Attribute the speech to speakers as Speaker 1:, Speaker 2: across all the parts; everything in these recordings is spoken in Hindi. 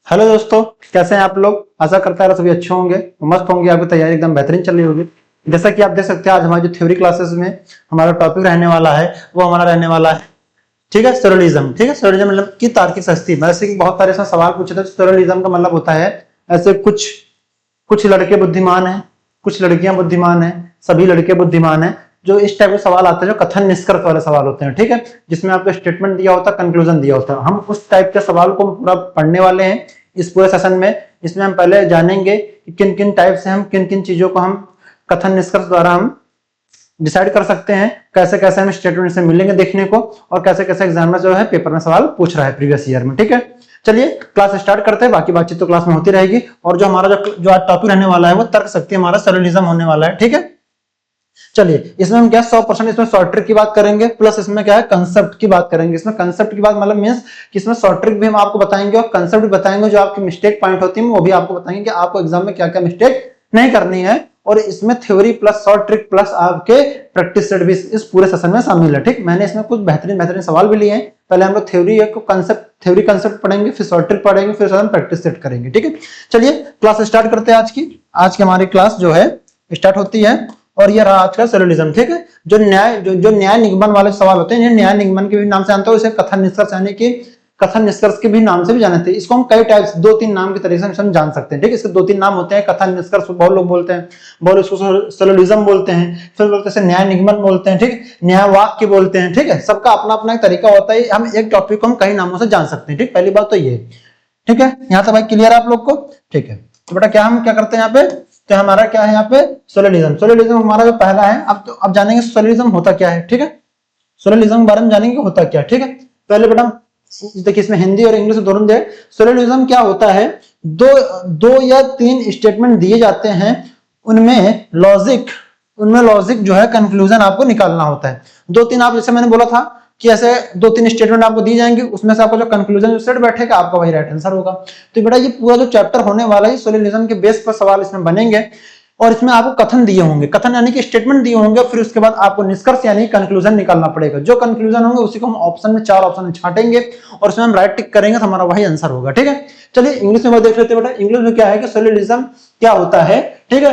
Speaker 1: हेलो दोस्तों, कैसे हैं आप लोग। आशा करता है सभी अच्छे होंगे, मस्त होंगे। आपकी तैयारी एकदम बेहतरीन चल रही होगी। जैसा कि आप देख सकते हैं, आज हमारी जो थ्योरी क्लासेस में हमारा टॉपिक रहने वाला है वो हमारा रहने वाला है, ठीक है, सोलिज्म। ठीक है, सोलिज्म मतलब की तार्किक शक्ति। वैसे कि बहुत सारे इसमें सवाल पूछे थे। सोलिज्म का मतलब होता है ऐसे कुछ कुछ लड़के बुद्धिमान हैं, कुछ लड़कियां बुद्धिमान हैं, सभी लड़के बुद्धिमान हैं। जो इस टाइप के सवाल आते हैं, जो कथन निष्कर्ष वाले सवाल होते हैं, ठीक है, जिसमें आपको स्टेटमेंट दिया होता है, कंक्लूजन दिया होता है। हम उस टाइप के सवाल को पूरा पढ़ने वाले हैं इस पूरे सेशन में। इसमें हम पहले जानेंगे कि किन किन टाइप से हम किन किन चीजों को हम कथन निष्कर्ष द्वारा हम डिसाइड कर सकते हैं, कैसे कैसे हम स्टेटमेंट से मिलेंगे देखने को, और कैसे कैसे एग्जामिनर जो है पेपर में सवाल पूछ रहा है प्रीवियस ईयर में। ठीक है, चलिए क्लास स्टार्ट करते हैं। बाकी बातचीत तो क्लास में होती रहेगी। और जो हमारा जो आज टॉपिक रहने वाला है वो तर्क शक्ति, हमारा सोलिज्म होने वाला है। ठीक है, चलिए इसमें हम क्या 100% इसमें शॉर्ट ट्रिक की बात करेंगे, प्लस इसमें क्या है कंसेप्ट की बात करेंगे। इसमें कंसेप्ट की बात मतलब मींस कि इसमें शॉर्ट ट्रिक भी हम आपको बताएंगे और कंसेप्ट भी बताएंगे। जो आपकी मिस्टेक पॉइंट होती है वो भी आपको बताएंगे कि आपको एग्जाम में क्या क्या मिस्टेक नहीं करनी है। और इसमें theory plus short trick plus आपके प्रैक्टिस सेट भी इस पूरे सेशन में शामिल है। ठीक, मैंने इसमें कुछ बेहतरीन बेहतरीन सवाल भी लिए हैं। पहले हम लोग थ्योरी कंसेप्ट पढ़ेंगे, फिर शॉर्ट ट्रिक पढ़ेंगे, फिर हम प्रैक्टिस सेट करेंगे। ठीक है, चलिए क्लास स्टार्ट करते हैं। आज की हमारी क्लास जो है स्टार्ट होती है। और ये रहा आज का सोलिज्म। ठीक है, जो न्याय निगमन वाले सवाल होते हैं, न्याय निगमन के भी नाम से जानते हो, इसे कथन निष्कर्ष यानी कि कथन निष्कर्ष के भी नाम से भी जानते हैं। इसको हम कई टाइप्स 2-3 नाम के तरीके से हम जान सकते हैं। ठीक है, इसके 2-3 नाम होते हैं। कथन निष्कर्ष बहुत लोग बोलते हैं, बहुत इसको सोलिज्म बोलते हैं, फिर बोलते हैं न्याय निगमन बोलते हैं, ठीक, न्याय वाक्य बोलते हैं। ठीक है, सबका अपना अपना एक तरीका होता है। हम एक टॉपिक को हम कई नामों से जान सकते हैं। ठीक, पहली बात तो ये। ठीक है, यहाँ तक भाई क्लियर है आप लोग को। ठीक है, तो बेटा हम क्या करते हैं यहाँ पे, तो हमारा क्या है यहाँ पे सोलिज्म हमारा जो पहला है। अब जानेंगे सोलिज्म होता क्या है। ठीक है, सोलिज्म के बारे में जानेंगे होता क्या है। ठीक है, पहले बेटा देखिए इसमें हिंदी और इंग्लिश दोनों दे। सोलिज्म क्या होता है, दो या तीन स्टेटमेंट दिए जाते हैं, उनमें लॉजिक जो है कंक्लूजन आपको निकालना होता है। 2-3 आप जैसे मैंने बोला था कि ऐसे 2-3 स्टेटमेंट आपको दी जाएंगे, उसमें से आपको जो कंक्लूजन जो सेट बैठेगा आपका वही राइट आंसर होगा। तो बेटा ये पूरा जो चैप्टर होने वाला है सोलिज्म के बेस पर सवाल इसमें बनेंगे। और इसमें आपको कथन दिए होंगे, कथन यानी कि स्टेटमेंट दिए होंगे, फिर उसके बाद आपको निष्कर्ष यानी कंक्लूजन निकालना पड़ेगा। जो कंक्लूजन होंगे उसी को हम ऑप्शन में 4 ऑप्शन में छाटेंगे और उसमें हम राइट टिक करेंगे तो हमारा वही आंसर होगा। ठीक है, चलिए इंग्लिश में देख लेते हैं। बेटा इंग्लिश में क्या है कि सोलिज्म क्या होता है। ठीक है,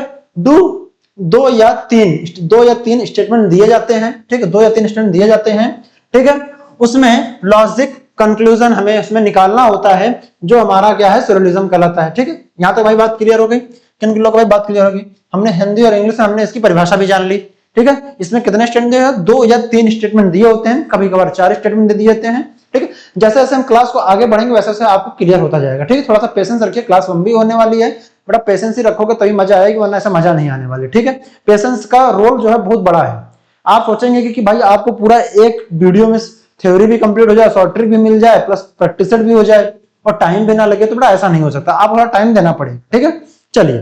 Speaker 1: दो या तीन स्टेटमेंट दिए जाते हैं। ठीक है, 2 या 3 स्टेटमेंट दिए जाते हैं। ठीक है, उसमें लॉजिक कंक्लूजन हमें उसमें निकालना होता है, जो हमारा क्या है सोलिज्म कहलाता है। ठीक है, यहां तक भाई बात क्लियर हो गई। किन लोगों को भाई बात क्लियर होगी। हमने हिंदी और इंग्लिश में हमने इसकी परिभाषा भी जान ली। ठीक है, इसमें कितने स्टेटमेंट दिए हैं, 2 या 3 स्टेटमेंट दिए होते हैं, कभी कभार 4 स्टेटमेंट दे दिए जाते हैं। ठीक है, जैसे जैसे हम क्लास को आगे बढ़ेंगे वैसे वैसे आपको क्लियर होता जाएगा। ठीक है, थोड़ा सा पेशेंस रखिए, क्लास लंबी होने वाली है। बड़ा पेशेंस ही रखोगे तभी मजा आएगी, वरना ऐसा मजा नहीं आने वाली। ठीक है, पेशेंस का रोल जो है बहुत बड़ा है। आप सोचेंगे कि भाई आपको पूरा एक वीडियो में थ्योरी भी कंप्लीट हो जाए, शॉर्ट ट्रिक भी मिल जाए, प्लस प्रैक्टिस सेट भी हो जाए और टाइम भी ना लगे, तो बड़ा ऐसा नहीं हो सकता। आप थोड़ा टाइम देना पड़ेगा। ठीक है, चलिए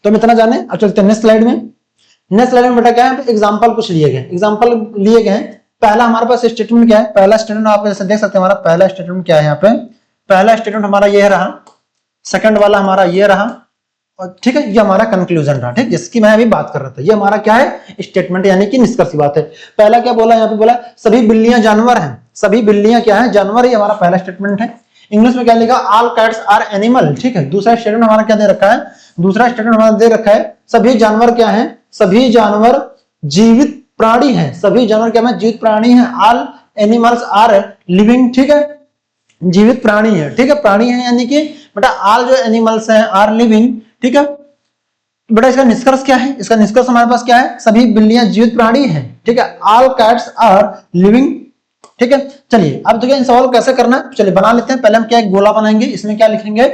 Speaker 1: तो हम इतना जाने। अब चलते हैं नेक्स्ट स्लाइड में। नेक्स्ट स्लाइड में बेटा क्या है, एग्जांपल कुछ लिए गए। पहला हमारे पास स्टेटमेंट क्या है, पहला स्टेटमेंट आप जैसे देख सकते हैं। हमारा पहला स्टेटमेंट क्या है, यहाँ पे पहला स्टेटमेंट हमारा ये रहा, सेकंड वाला हमारा ये रहा, और ठीक है ये हमारा कंक्लूजन रहा। ठीक, जिसकी मैं अभी बात कर रहा था, ये हमारा क्या है स्टेटमेंट यानी कि निष्कर्ष की बात है। पहला क्या बोला, यहाँ पे बोला सभी बिल्लियां जानवर हैं, सभी बिल्लियां क्या है, जानवर। ये हमारा पहला स्टेटमेंट है। इंग्लिश में क्या लिखा, ऑल कैट्स आर एनिमल। ठीक है, दूसरा स्टेटमेंट हमारा क्या दे रखा है, दूसरा स्टेटमेंट हमारा दे रखा है सभी जानवर क्या है, सभी जानवर जीवित प्राणी हैं। सभी जानवर क्या है, जीवित प्राणी हैं। All animals are living. ठीक है, जीवित प्राणी है। ठीक है, प्राणी है यानी कि बेटा ऑल जो एनिमल्स हैं आर लिविंग। ठीक है, बेटा इसका निष्कर्ष क्या है, इसका निष्कर्ष हमारे पास क्या है, सभी बिल्लियां जीवित प्राणी हैं। ठीक है, ऑल कैट्स आर लिविंग। ठीक है, चलिए अब देखिए इन सवाल को कैसे करना है, चलिए बना लेते हैं। पहले हम क्या एक गोला बनाएंगे, इसमें क्या लिखेंगे,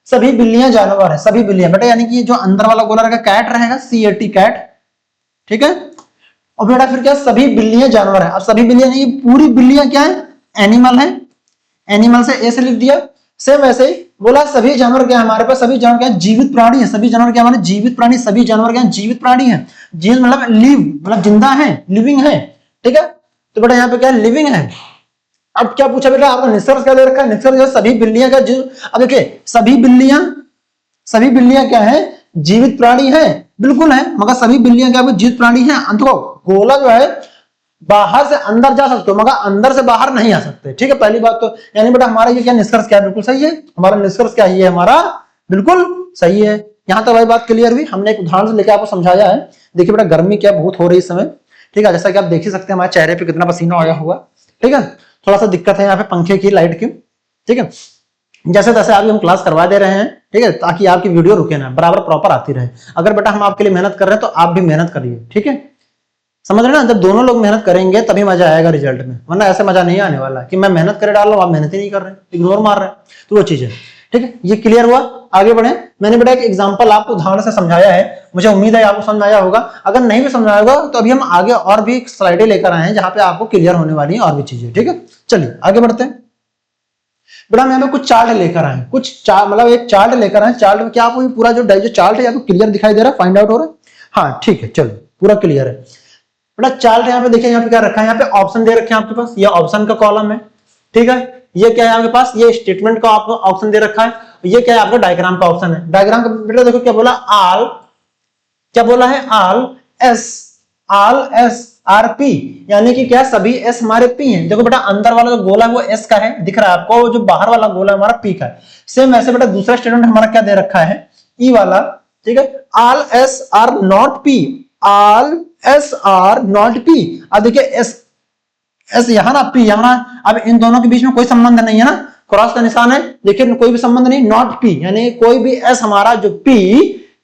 Speaker 1: सभी बिल्लियां जानवर है, सभी बिल्लियां। बेटा यानी कि जो अंदर वाला गोला रहेगा कैट रहेगा, CAT कैट। ठीक है, और बेटा फिर क्या, सभी बिल्लियां जानवर है। अब सभी बिल्लियां नहीं, पूरी बिल्लियां क्या है, एनिमल है। एनिमल से ए से लिख दिया। सेम वैसे ही बोला सभी जानवर क्या है, हमारे पास सभी जानवर क्या है, जीवित प्राणी है। सभी जानवर क्या हमारे जीवित प्राणी, सभी जानवर क्या है, जीवित प्राणी है। जीवित मतलब लिव मतलब जिंदा है, लिविंग है। ठीक है, तो बेटा यहाँ पे क्या है, लिविंग है। अब क्या पूछा बेटा, आपका निष्कर्ष क्या दे रखा है, निष्कर्ष सभी बिल्लियां का अब देखिए सभी बिल्लियां क्या है, जीवित प्राणी है, बिल्कुल है, मगर सभी बिल्लियां क्या जीवित प्राणी है। अंत गोला जो है बाहर से अंदर जा सकते हो मगर अंदर से बाहर नहीं आ सकते। ठीक है, पहली बात तो यानी बेटा हमारा ये क्या निष्कर्ष क्या है, बिल्कुल सही है। हमारा निष्कर्ष क्या है, हमारा बिल्कुल सही है। यहां तक भाई बात क्लियर हुई। हमने एक उदाहरण से लेकर आपको समझाया है। देखिए बेटा गर्मी क्या बहुत हो रही है इस समय, ठीक है, जैसा कि आप देख ही सकते हैं हमारे चेहरे पे कितना पसीना आया हुआ, ठीक है। थोड़ा सा दिक्कत है यहाँ पे पंखे की, लाइट की, ठीक है। जैसे तैसे अभी हम क्लास करवा दे रहे हैं, ठीक है, ताकि आपकी वीडियो रुके ना, बराबर प्रॉपर आती रहे। अगर बेटा हम आपके लिए मेहनत कर रहे हैं तो आप भी मेहनत करिए, ठीक है, समझ रहे ना। जब दोनों लोग मेहनत करेंगे तभी मजा आएगा रिजल्ट में, वरना ऐसे मजा नहीं आने वाला कि मैं मेहनत करे डाल रहा हूं, आप मेहनत ही नहीं कर रहे हैं, इग्नोर मार रहे हैं, तो वो चीज है। ठीक है, ये क्लियर हुआ। आगे बढ़े। मैंने बेटा एक एग्जांपल आपको उदाहरण से समझाया है, मुझे उम्मीद है आपको समझ आया होगा। अगर नहीं भी समझ आया होगा तो अभी हम आगे और भी स्लाइडें लेकर आए हैं जहां पे आपको क्लियर होने वाली है और भी चीजें। ठीक है, चलिए आगे बढ़ते हैं। बेटा हम यहाँ पे कुछ चार्ट लेकर आए, कुछ मतलब एक चार्ट लेकर आए। चार्ट में क्या आपको पूरा जो चार्ट है आपको क्लियर दिखाई दे रहा है, फाइंड आउट हो रहा है? हाँ ठीक है, चलो पूरा क्लियर है। बेटा चार्ट यहाँ पे देखिए, यहाँ पे क्या रखा है, यहाँ पे ऑप्शन दे रखे हैं आपके पास, ये ऑप्शन का कॉलम है, ठीक है। ये क्या है आपके पास, ये स्टेटमेंट का आपको ऑप्शन दे रखा है। ये क्या है आपका डायग्राम का ऑप्शन है। डायग्राम का बेटा देखो क्या बोला, आल, क्या बोला है, आल एस आर पी, यानी कि क्या सभी एस हमारे पी हैं। देखो बेटा अंदर वाला जो गोला है वो एस का है, दिख रहा है आपको, जो बाहर वाला गोला है हमारा पी का है। सेम ऐसे बेटा दूसरा स्टेटमेंट हमारा क्या दे रखा है, ई वाला, ठीक है, all S R not P, all S R not P. अब देखिए एस यहां ना, पी यहां, अब इन दोनों के बीच में कोई संबंध नहीं है ना, क्रॉस का निशान है, देखिए कोई भी संबंध नहीं, नॉट पी यानी कोई भी एस हमारा जो पी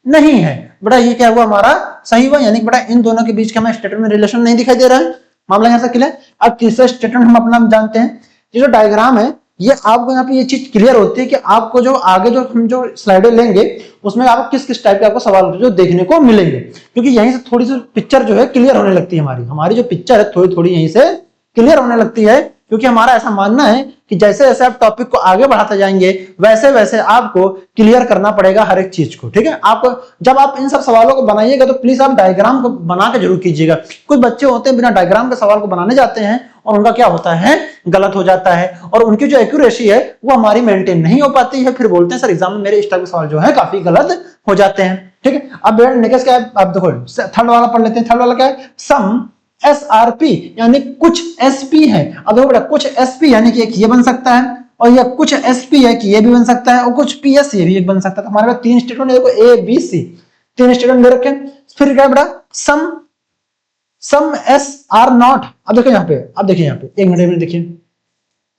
Speaker 1: नहीं है। बेटा ये क्या हुआ हमारा, सही हुआ, यानी बेटा इन दोनों के बीच का हमें स्टेटमेंट में रिलेशन नहीं दिखाई दे रहा है। मामला यहां से क्लियर। अब तीसरा स्टेटमेंट हम अपना जानते हैं, ये जो डायग्राम है ये आपको यहाँ पे ये चीज क्लियर होती है कि आपको जो आगे जो हम जो स्लाइडें लेंगे उसमें आपको किस किस टाइप के आपको सवाल जो देखने को मिलेंगे, क्योंकि यहीं से थोड़ी सी पिक्चर जो है क्लियर होने लगती है। हमारी जो पिक्चर है थोड़ी थोड़ी यहीं से क्लियर होने लगती है, क्योंकि हमारा ऐसा मानना है कि जैसे जैसे आप टॉपिक को आगे बढ़ाते जाएंगे वैसे वैसे आपको क्लियर करना पड़ेगा हर एक चीज को। ठीक है, आप जब आप इन सब सवालों को बनाइएगा तो प्लीज आप डायग्राम को बना के जरूर कीजिएगा। कुछ बच्चे होते हैं बिना डायग्राम के सवाल को बनाने जाते हैं और उनका क्या होता है, गलत हो जाता है, और उनकी जो एक्यूरेसी है वो हमारी मेंटेन नहीं हो पाती है। फिर बोलते हैं सर एग्जाम में मेरे इस टाइप के सवाल जो है काफी गलत हो जाते हैं। ठीक है, अब नेक्स्ट क्या है, आप देखो थर्ड वाला पढ़ लेते हैं। थर्ड वाला क्या है, सम SRP यानी कुछ SP है। अब देखो बेटा कुछ SP यानी कि एक ये बन सकता है, और ये कुछ SP है कि ये भी बन सकता है, और कुछ PS ये भी एक बन सकता है। तो हमारे पास तीन स्टेटमेंट देखो ABC, तीन स्टेटमेंट दे रखे हैं। फिर क्या है बेटा, सम SR नॉट। अब देखो यहाँ पे, अब देखिए यहाँ पे एक मिनट देखिए,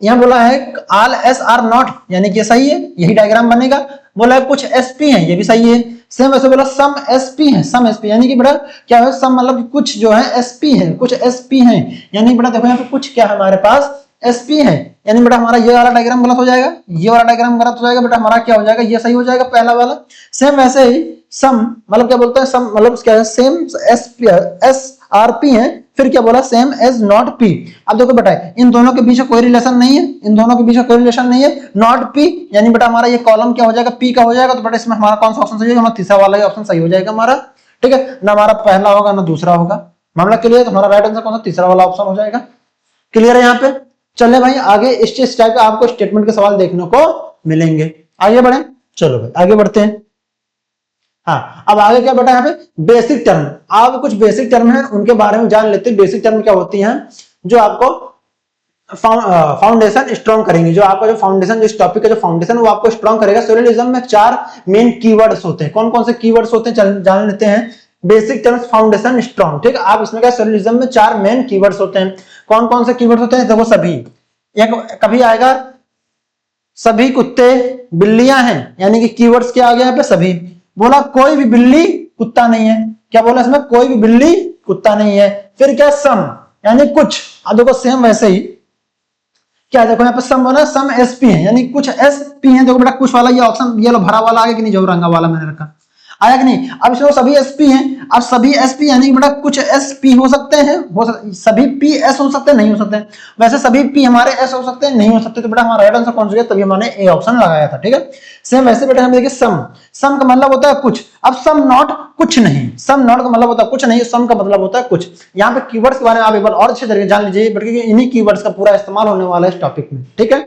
Speaker 1: यहाँ बोला है ऑल SR नॉट यानी कि सही है, यही डायग्राम बनेगा। बोला है कुछ SP है, ये भी सही है। सेम ऐसे बोला सम SP है, सम SP यानी कि बेटा क्या है, सम मतलब कुछ जो है SP है, कुछ SP है, यानी बेटा देखो यहाँ पे कुछ क्या है हमारे पास SP है, यानी बेटा हमारा ये वाला डायग्राम गलत हो जाएगा, ये वाला डायग्राम गलत हो जाएगा, बेटा हमारा क्या हो जाएगा, ये सही हो जाएगा पहला वाला। सेम वैसे ही सम मतलब क्या बोलते हैं, सम मतलब क्या है, सेम SRP है। फिर क्या बोला, सेम एज नॉट पी। अब देखो बेटा इन दोनों के बीच में कोई रिलेशन नहीं है, इन दोनों के बीच में कोई रिलेशन नहीं है। नॉट पी यानी बेटा हमारा ये कॉलम क्या हो जाएगा, पी का हो जाएगा। तो बेटा इसमें हमारा कौन सा ऑप्शन सही होगा, हमारा तीसरा वाला ही ऑप्शन सही हो जाएगा हमारा। ठीक है, ना हमारा पहला होगा ना दूसरा होगा। मामला क्लियर है, तो हमारा राइट आंसर कौन सा, तीसरा वाला ऑप्शन हो जाएगा। क्लियर है यहाँ पे। चले भाई आगे, इस टाइप का आपको स्टेटमेंट के सवाल देखने को मिलेंगे। आगे बढ़े, चलो भाई आगे बढ़ते हैं। हाँ, अब आगे क्या बेटा यहाँ पे बेसिक टर्म, आप कुछ बेसिक टर्म है उनके बारे में जान लेते हैं। बेसिक टर्म क्या होती हैं, जो आपको फाउंडेशन स्ट्रॉन्ग करेंगे, जो आपका जो फाउंडेशन, जो टॉपिक का जो फाउंडेशन वो आपको स्ट्रॉन्ग करेगा। सोशलिज्म में 4 मेन कीवर्ड्स होते हैं। कौन कौन से कीवर्ड्स होते हैं जान लेते हैं। Basic terms, foundation, strong. ठीक है, आप इसमें क्या, सोशलिज्म में 4 मेन कीवर्ड्स होते हैं। कौन कौन से कीवर्ड्स होते हैं, देखो सभी, एक कभी आएगा सभी कुत्ते बिल्लियां हैं, यानी कि कीवर्ड्स क्या आ गया यहाँ पे, सभी। बोला कोई भी बिल्ली कुत्ता नहीं है, क्या बोला इसमें, कोई भी बिल्ली कुत्ता नहीं है। फिर क्या, सम यानी कुछ। अब देखो सेम वैसे ही क्या, देखो यहाँ पे सम बोला, सम SP है यानी कुछ SP है। देखो बेटा कुछ वाला ये ऑप्शन ये लो भरा वाला आगे कि नहीं, जो रंगा वाला मैंने रखा आया कि नहीं। अब इसमें सभी SP हैं। अब सभी SP यानी बेटा कुछ SP हो सकते हैं, सभी PS हो सकते हैं, नहीं हो सकते हैं। वैसे सभी P हमारे S हो सकते हैं, नहीं हो सकते। तो बेटा हमारा राइट आंसर कौन सा है, तभी हमने A ऑप्शन लगाया था। ठीक है, सेम वैसे बेटा हम देखिए सम का मतलब होता है कुछ। अब सम नॉट कुछ नहीं, सम नॉट का मतलब होता है कुछ नहीं, सम का मतलब होता है कुछ। यहाँ पे कीवर्ड्स के बारे में आप एक बार और अच्छे तरीके जान लीजिए, बल्कि इन्हीं कीवर्ड्स का पूरा इस्तेमाल होने वाला है इस टॉपिक में। ठीक है,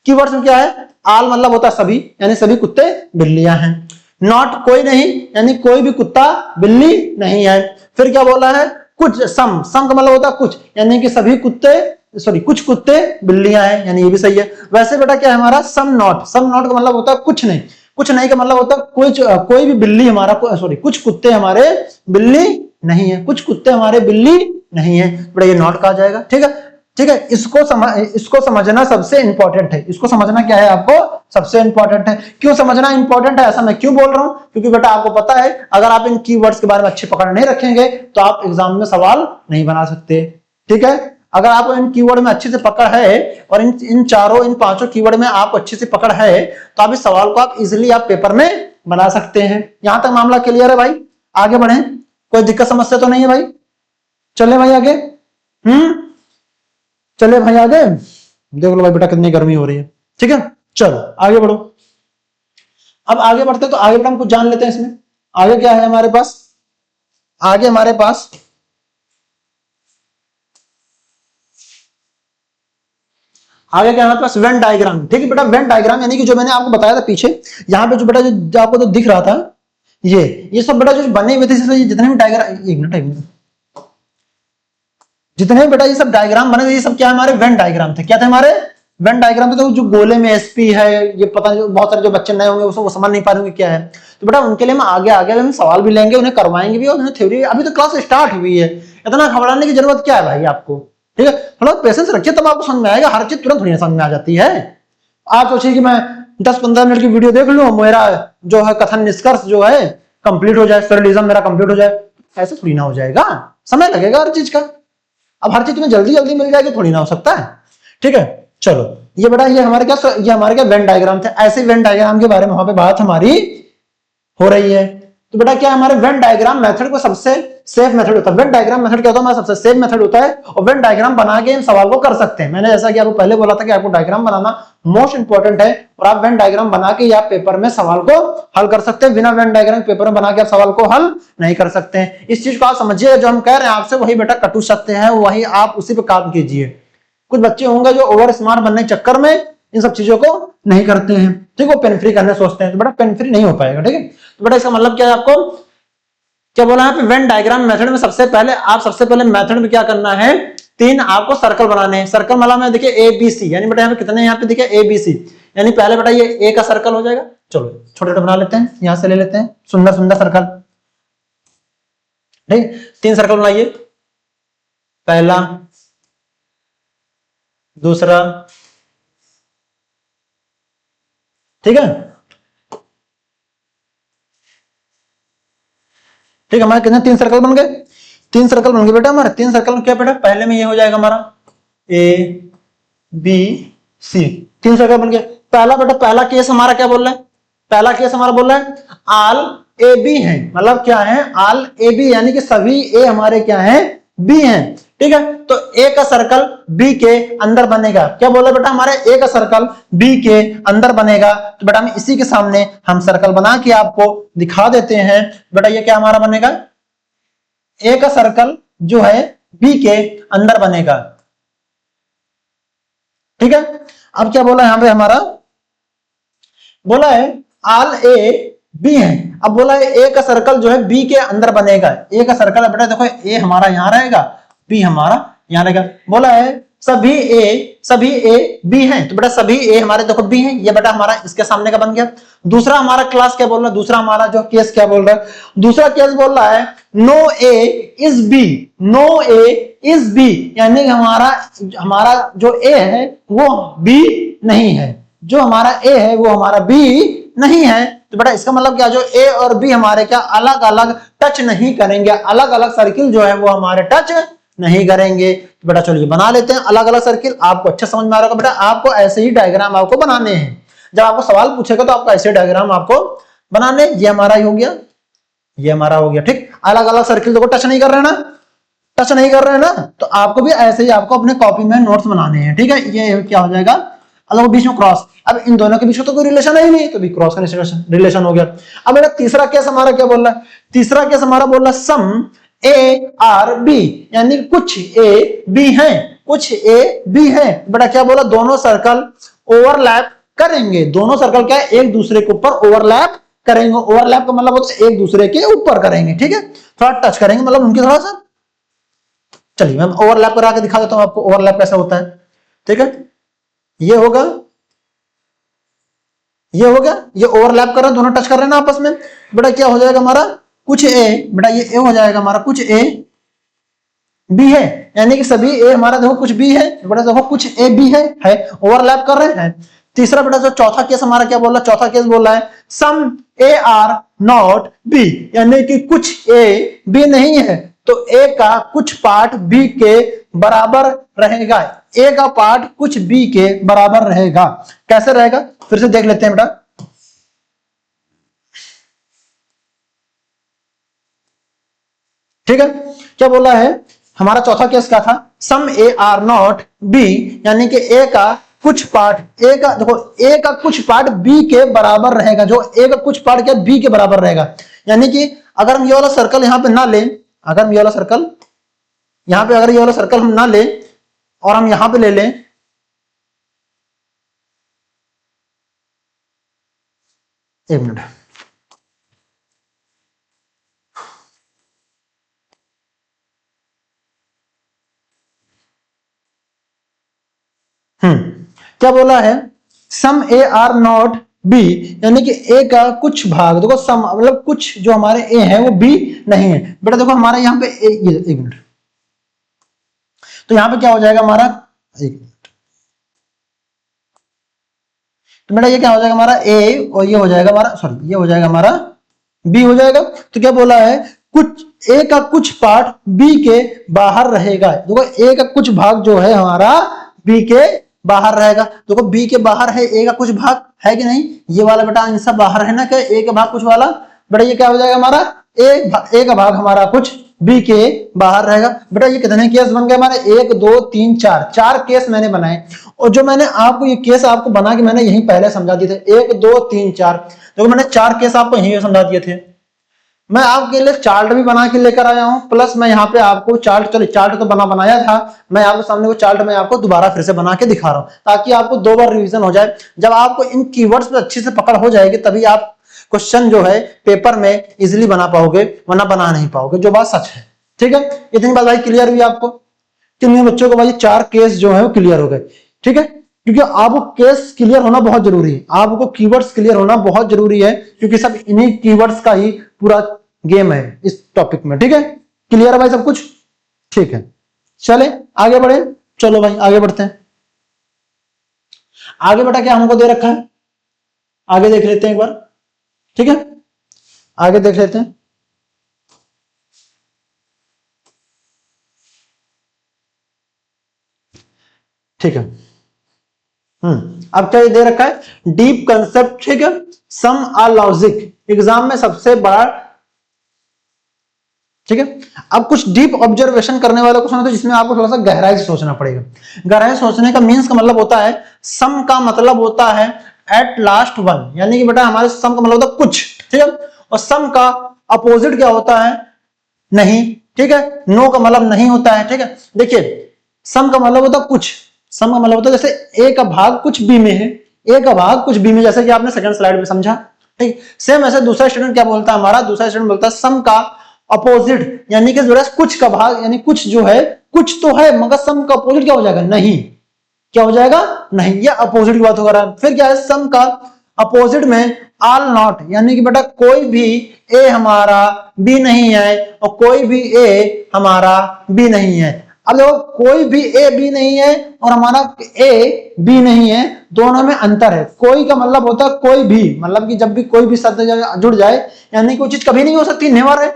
Speaker 1: कीवर्ड्स में क्या है, आल मतलब होता है सभी, यानी सभी कुत्ते बिल्लियां हैं। नॉट कोई नहीं, यानी कोई भी कुत्ता बिल्ली नहीं है। फिर क्या बोला है, कुछ, सम का मतलब होता है कुछ, यानी कि सभी कुत्ते, सॉरी कुछ कुत्ते बिल्लियां हैं, यानी ये भी सही है। वैसे बेटा क्या है हमारा सम नॉट का मतलब होता है कुछ नहीं, कुछ नहीं का मतलब होता है कोई भी बिल्ली हमारा, सॉरी कुछ कुत्ते हमारे बिल्ली नहीं है, कुछ कुत्ते हमारे बिल्ली नहीं है, बेटा ये नॉट कहा जाएगा। ठीक है, ठीक है, इसको समझना सबसे इंपॉर्टेंट है, इसको समझना क्या है आपको सबसे इंपॉर्टेंट है। क्यों समझना इंपॉर्टेंट है, ऐसा मैं क्यों बोल रहा हूं, क्योंकि बेटा आपको पता है अगर आप इन कीवर्ड्स के बारे में अच्छे पकड़ नहीं रखेंगे तो आप एग्जाम में सवाल नहीं बना सकते। ठीक है, अगर आपको इन कीवर्ड में अच्छे से पकड़ है और इन पांचों कीवर्ड में आपको अच्छे से पकड़ है तो आप इस सवाल को आप इजिली आप पेपर में बना सकते हैं। यहां तक मामला क्लियर है भाई, आगे बढ़े, कोई दिक्कत समस्या तो नहीं है भाई, चले भाई आगे। चले भाई आगे, देख लो भाई बेटा कितनी गर्मी हो रही है। ठीक है, चलो आगे बढ़ो। अब आगे बढ़ते तो आगे हम कुछ जान लेते हैं इसमें। आगे क्या है हमारे पास, आगे हमारे पास आगे क्या हमारे पास वेन डायग्राम। ठीक है बेटा, वेन डायग्राम यानी कि जो मैंने आपको बताया था पीछे, यहाँ पे जो बेटा जो आपको तो दिख रहा था ये सब बेटा जो बने हुए थे, जितने भी डायग्राम, एक मिनट, जितने भी बेटा ये सब डायग्राम बने थे ये सब क्या हमारे वेन डायग्राम थे। क्या थे हमारे वेन डायग्राम थे। तो जो गोले में एसपी है, ये पता नहीं बहुत सारे जो बच्चे नए होंगे वो समझ नहीं पा रहे होंगे क्या है, तो बेटा उनके लिए हम आगे हम सवाल भी लेंगे, उन्हें करवाएंगे भी और उन्हें थ्योरी, अभी तो क्लास स्टार्ट हुई है, इतना घबराने की जरूरत क्या है भाई आपको। ठीक है, थोड़ा पेशेंस रखिए तब आपको समझ में आएगा, हर चीज तुरंत थोड़ी समझ में आ जाती है। आप सोचिए कि मैं 10-15 मिनट की वीडियो देख लूं, मेरा जो है कथन निष्कर्ष जो है कंप्लीट हो जाए, सरलिज्म मेरा कंप्लीट हो जाए, ऐसे थोड़ी ना हो जाएगा, समय लगेगा हर चीज का। अब हर चीज तुम्हें जल्दी जल्दी मिल जाएगी थोड़ी ना हो सकता है। ठीक है, चलो ये बेटा ये हमारे क्या वेन डायग्राम थे। ऐसे वेन डायग्राम के बारे में वहां पे बात हमारी हो रही है। तो बेटा क्या हमारे वेन डायग्राम मेथड को सबसे सेफ मेथड होता है। वेन डायग्राम मेथड क्या होता है हमारा सबसे सेफ मेथड होता है, और वेन डायग्राम बना के इन सवाल को कर सकते हैं। मैंने जैसा कि आपको पहले बोला था कि आपको डायग्राम बनाना मोस्ट इंपॉर्टेंट है, और आप वेन डायग्राम बना के आप पेपर में सवाल को हल कर सकते हैं। बिना वेन डायग्राम पेपर में बना के आप सवाल को हल नहीं कर सकते हैं। इस चीज को आप समझिए, जो हम कह रहे हैं आपसे वही बेटा कटु सत्य है, वही आप उसी पे काम कीजिए। कुछ बच्चे होंगे जो ओवर स्मार्ट बनने के चक्कर में इन सब चीजों को नहीं करते हैं। ठीक है, पेन फ्री करने सोचते हैं, तो बेटा पेन फ्री नहीं हो पाएगा। ठीक है, तो बेटा इसका मतलब क्या है, आपको क्या बोला है वेन डायग्राम मेथड में सबसे पहले मेथड में क्या करना है, 3 आपको सर्कल बनाने हैं। सर्कल मतलब में देखिए ए बी सी, यानी बेटा यहाँ पे कितने यहाँ पे देखिए ए बी सी, यानी पहले बेटा ये ए का सर्कल हो जाएगा। चलो छोटे छोटे बना लेते हैं, यहां से ले लेते हैं सुंदर सुंदर सर्कल। ठीक, 3 सर्कल बनाइए, पहला, दूसरा, ठीक है। ठीक है, हमारे कितने 3 सर्कल बन गए, 3 सर्कल बन गए बेटा हमारे। 3 सर्कल में क्या बेटा पहले में ये हो जाएगा हमारा ए बी सी, 3 सर्कल बन गए। पहला बेटा पहला केस हमारा क्या बोल रहा है, पहला केस हमारा बोल रहा है ऑल ए बी है, मतलब क्या है ऑल ए बी, यानी कि सभी ए हमारे क्या है बी हैं। ठीक है, तो ए का सर्कल बी के अंदर बनेगा। क्या बोला बेटा हमारे ए का सर्कल बी के अंदर बनेगा। तो बेटा हम इसी के सामने हम सर्कल बना के आपको दिखा देते हैं। बेटा ये क्या हमारा बनेगा, ए का सर्कल जो है बी के अंदर बनेगा। ठीक है, अब क्या बोला यहां पे हमारा, बोला है ऑल ए बी है। अब बोला है ए का सर्कल जो है बी के अंदर बनेगा। ए का सर्कल बेटा देखो ए हमारा यहां रहेगा, बी हमारा यहां रहेगा। बोला है सभी ए बी हैं, तो बेटा सभी ए हमारे देखो बी हैं, ये बेटा हमारा इसके सामने का बन गया। दूसरा हमारा क्लास क्या बोल रहा है, दूसरा हमारा जो केस क्या बोल रहा है, दूसरा केस बोल रहा है no A is B, no A is B, यानी हमारा जो ए है वो बी नहीं है, जो हमारा ए है वो हमारा बी नहीं है। तो बेटा इसका मतलब क्या, जो ए और बी हमारे क्या अलग अलग टच नहीं करेंगे, अलग अलग सर्किल जो है वो हमारे टच नहीं करेंगे। तो बेटा चलिए बना लेते हैं अलग अलग सर्किल। आपको अच्छा समझ में आ रहा होगा बेटा, आपको ऐसे ही डायग्राम आपको बनाने हैं। जब आपको सवाल पूछेगा तो आपको ऐसे डायग्राम आपको बनाने। ये हमारा ही हो गया, ये हमारा हो गया। ठीक, अलग अलग सर्किल देखो टच नहीं कर रहे हैं ना, टच नहीं कर रहे हैं ना, तो आपको भी ऐसे ही आपको अपने कॉपी में नोट्स बनाने हैं। ठीक है, ये क्या हो जाएगा, अलग बीच में क्रॉस। अब इन दोनों के बीच में तो कोई रिलेशन है ही नहीं, तो भी क्रॉस का रिलेशन हो गया। अब बेटा तीसरा केस हमारा क्या बोल रहा है, तीसरा केस हमारा बोल रहा है सम ए आर बी, यानी कुछ ए बी हैं, कुछ ए बी हैं। बेटा क्या बोला, दोनों सर्कल ओवरलैप करेंगे, दोनों सर्कल क्या है एक दूसरे के ऊपर ओवरलैप करेंगे। ओवरलैप का मतलब होता है एक दूसरे के ऊपर करेंगे। ठीक है, थोड़ा टच करेंगे, मतलब उनकी थोड़ा सा चलिए मैं ओवरलैप करा के दिखा देता हूं आपको ओवरलैप कैसा होता है। ठीक है, ये होगा, ये हो गया, ये ओवरलैप कर रहे हैं, दोनों टच कर रहे हैं ना आपस में। बेटा क्या हो जाएगा हमारा, कुछ ए, बेटा ये ए हो जाएगा हमारा, कुछ ए बी है, यानी कि सभी ए हमारा देखो कुछ बी है, बेटा देखो कुछ ए बी है ओवरलैप कर रहे हैं। तीसरा बेटा जो चौथा केस हमारा क्या बोल रहा है, चौथा केस बोल रहा है सम ए आर नॉट बी, यानी कि कुछ ए बी नहीं है तो ए का कुछ पार्ट बी के बराबर रहेगा, ए का पार्ट कुछ बी के बराबर रहेगा। कैसे रहेगा फिर से देख लेते हैं बेटा। ठीक है, क्या बोला है हमारा चौथा केस क्या था, सम ए आर नॉट बी, यानी कि ए का कुछ पार्ट, ए का देखो ए का कुछ पार्ट बी के बराबर रहेगा, जो ए का कुछ पार्ट क्या बी के बराबर रहेगा। यानी कि अगर हम ये वाला सर्कल यहां पे ना लें, अगर हम ये वाला सर्कल यहां पे, अगर ये वाला सर्कल हम ना लें और हम यहां पे ले लें, एक मिनट, क्या बोला है, सम ए आर नॉट बी, यानी कि ए का कुछ भाग, देखो सम मतलब कुछ जो हमारे ए है वो बी नहीं है। बेटा देखो हमारे यहाँ पे ए, ये एक मिनट, तो यहां पे क्या हो जाएगा हमारा, एक मिनट, तो बेटा ये क्या हो जाएगा हमारा ए, और ये हो जाएगा हमारा, सॉरी ये हो जाएगा हमारा बी हो जाएगा। तो क्या बोला है, कुछ ए का कुछ पार्ट बी के बाहर रहेगा, देखो ए का कुछ भाग जो है हमारा बी के बाहर रहेगा। देखो बी के बाहर है ए का कुछ भाग, है कि नहीं, ये वाला बेटा आंसर बाहर है ना, क्या ए का भाग कुछ वाला, बेटा ये क्या हो जाएगा हमारा ए का भाग हमारा कुछ बी के बाहर रहेगा। बेटा ये कितने केस बन गए हमारे, 1 2 3 4, 4 केस मैंने बनाए, और जो मैंने आपको ये केस आपको बना के मैंने यहीं पहले समझा दिए थे, 1 2 3 4, देखो मैंने 4 केस आपको यहीं समझा दिए थे। मैं आपके लिए चार्ट भी बना के लेकर आया हूं, प्लस मैं यहाँ पे आपको चार्ट, चलो चार्ट तो बनाया था, मैं आपके सामने वो चार्ट मैं आपको दोबारा फिर से बना के दिखा रहा हूं, ताकि आपको 2 बार रिवीजन हो जाए। जब आपको इन कीवर्ड्स पे अच्छी से पकड़ हो जाएगी तभी आप क्वेश्चन जो है पेपर में इजिली बना पाओगे, वरना बना नहीं पाओगे, जो बात सच है। ठीक है, इतनी बात भाई क्लियर हुई आपको, कितने बच्चों को भाई 4 केस जो है वो क्लियर हो गए। ठीक है, क्योंकि आपको केस क्लियर होना बहुत जरूरी है, आपको कीवर्ड्स क्लियर होना बहुत जरूरी है, क्योंकि सब इन्हीं कीवर्ड्स का ही पूरा गेम है इस टॉपिक में। ठीक है, क्लियर है भाई सब कुछ, ठीक है, चले आगे बढ़े, चलो भाई आगे बढ़ते हैं। आगे बेटा क्या हमको दे रखा है, आगे देख लेते हैं एक बार। ठीक है, आगे देख लेते हैं। ठीक है, अब क्या दे रखा है, डीप कंसेप्ट। ठीक है, सम आर लॉजिक, एग्जाम में सबसे बड़ा। ठीक है, अब कुछ डीप ऑब्जर्वेशन करने वाले क्वेश्चन होते हैं जिसमें आपको थोड़ा सा गहराई से सोचना पड़ेगा। गहराई सोचने का मीन्स का मतलब होता है, सम का मतलब होता है एट लास्ट वन, यानी कि बेटा हमारे सम का मतलब होता है कुछ। ठीक है, और सम का अपोजिट क्या होता है, नहीं। ठीक है, नो का मतलब नहीं होता है। ठीक है, देखिए सम का मतलब होता है कुछ, सम का मतलब होता है जैसे ए का भाग कुछ बी में है, ए का भाग कुछ बी में, जैसे कि आपने सेकंड स्लाइड में समझा। ठीक, सेम ऐसे दूसरा स्टूडेंट क्या बोलता है, हमारा दूसरा स्टूडेंट बोलता है सम का अपोजिट, यानी कि कुछ का भाग, यानी कुछ जो है कुछ तो है, मगर सम का अपोजिट क्या हो जाएगा, नहीं। क्या हो जाएगा, नहीं, ये अपोजिट की बात होगा। फिर क्या है, सम का अपोजिट में ऑल नॉट, यानी कि बेटा कोई भी ए हमारा बी नहीं है और कोई भी ए हमारा बी नहीं है। अब देखो कोई भी ए बी नहीं है और हमारा ए बी नहीं है, दोनों में अंतर है। कोई का मतलब होता है कोई भी, मतलब कि जब भी कोई भी शब्द जुड़ जाए, यानी कोई चीज कभी नहीं हो सकती, नेवर है,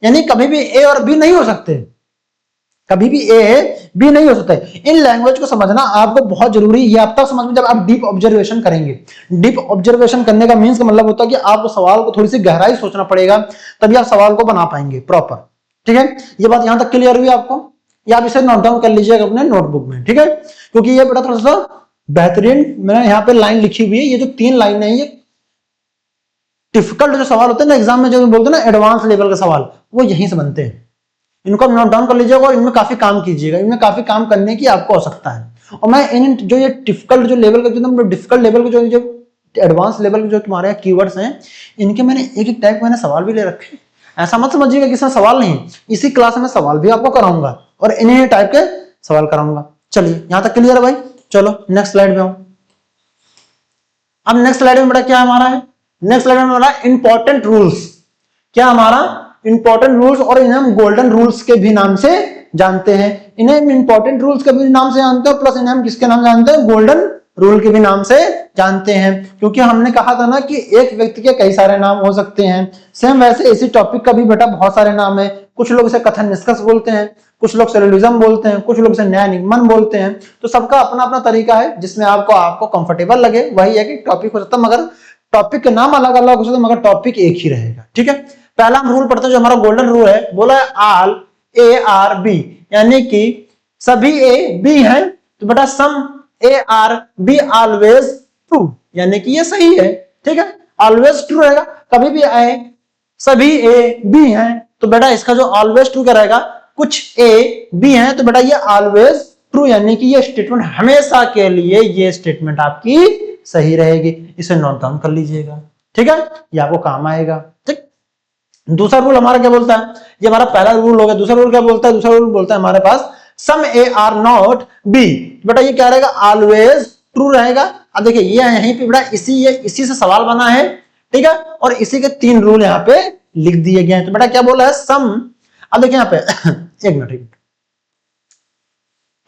Speaker 1: यानी कभी भी ए और बी नहीं हो सकते, कभी भी ए बी नहीं हो सकता है। इन लैंग्वेज को समझना आपको बहुत जरूरी है, ये आप तब समझ में जब आप डीप ऑब्जर्वेशन करेंगे। डीप ऑब्जर्वेशन करने का मीन्स का मतलब होता है कि आपको सवाल को थोड़ी सी गहराई सोचना पड़ेगा, तभी आप सवाल को बना पाएंगे प्रॉपर। ठीक है, ये बात यहां तक क्लियर हुई आपको, या आप इसे नोट डाउन कर लीजिएगा अपने नोटबुक में। ठीक है, क्योंकि ये बेटा थोड़ा सा बेहतरीन मैंने यहाँ पे लाइन लिखी हुई है, ये जो 3 लाइन है, ये डिफिकल्ट जो सवाल होते हैं ना एग्जाम में, जो बोलते हैं ना एडवांस लेवल के सवाल, वो यहीं से बनते हैं। इनको नोट डाउन कर लीजिएगा और इनमें काफी काम कीजिएगा, इनमें काफी काम करने की आपको आवश्यकता है। और मैं इन जो ये डिफिकल्ट जो लेवल का, जो डिफिकल्ट लेवल के जो एडवांस लेवल के जो तुम्हारे कीवर्ड्स हैं, इनके मैंने एक एक टाइप मैंने सवाल भी ले रखे हैं। ऐसा मत समझिएगा कि इसमें सवाल नहीं, इसी क्लास में सवाल भी आपको कराऊंगा। और इन्हीं टाइप के सवाल कराऊंगा। चलिए यहां तक क्लियर है भाई। चलो नेक्स्ट स्लाइड में आओ। अब नेक्स्ट स्लाइड में बेटा क्या हमारा है, नेक्स्ट स्लाइड में हमारा इंपॉर्टेंट रूल्स। क्या हमारा इंपॉर्टेंट रूल्स, और इन्हें हम गोल्डन रूल्स के भी नाम से जानते हैं। इन्हें इंपॉर्टेंट रूल्स के भी नाम से जानते हैं, प्लस इन्हें हम किसके नाम जानते हैं, गोल्डन रूल के भी नाम से जानते हैं। क्योंकि हमने कहा था ना कि एक व्यक्ति के कई सारे नाम हो सकते हैं। सेम वैसे इसी टॉपिक का भी बेटा बहुत सारे नाम है। कुछ लोग इसे कथन निष्कर्ष बोलते हैं, कुछ लोग सिलोजिज्म बोलते हैं, कुछ लोग इसे न्याय निगमन बोलते हैं। तो सबका अपना अपना तरीका है, जिसमें आपको कंफर्टेबल लगे वही है कि टॉपिक हो सकता है, मगर टॉपिक के नाम अलग अलग हो सकते हैं, मगर टॉपिक एक ही रहेगा। ठीक है, पहला हम रूल पढ़ते हैं जो हमारा गोल्डन रूल है। बोला है ऑल ए आर बी, यानी कि सभी ए बी है, तो बेटा some A are B always true, यानी कि ये सही है। ठीक है, ऑलवेज ट्रू रहेगा, कभी भी आए सभी ए बी हैं तो बेटा इसका जो ऑलवेज ट्रू का रहेगा, कुछ ए बी हैं तो बेटा ये ऑलवेज ट्रू, यानी कि ये स्टेटमेंट हमेशा के लिए ये स्टेटमेंट आपकी सही रहेगी। इसे नोट डाउन कर लीजिएगा। ठीक है, ये आपको काम आएगा। ठीक, दूसरा रूल हमारा क्या बोलता है, ये हमारा पहला रूल हो गया। दूसरा रूल क्या बोलता है, दूसरा रूल बोलता है हमारे पास सम ए आर नॉट बी, बेटा ये क्या रहेगा, ऑलवेज ट्रू रहेगा। अब देखिए ये यहीं पे बेटा इसी से सवाल बना है। ठीक है, और इसी के 3 रूल यहाँ पे लिख दिए गए हैं। तो बेटा क्या बोला है, सम, अब देखिए यहाँ पे एक मिनट।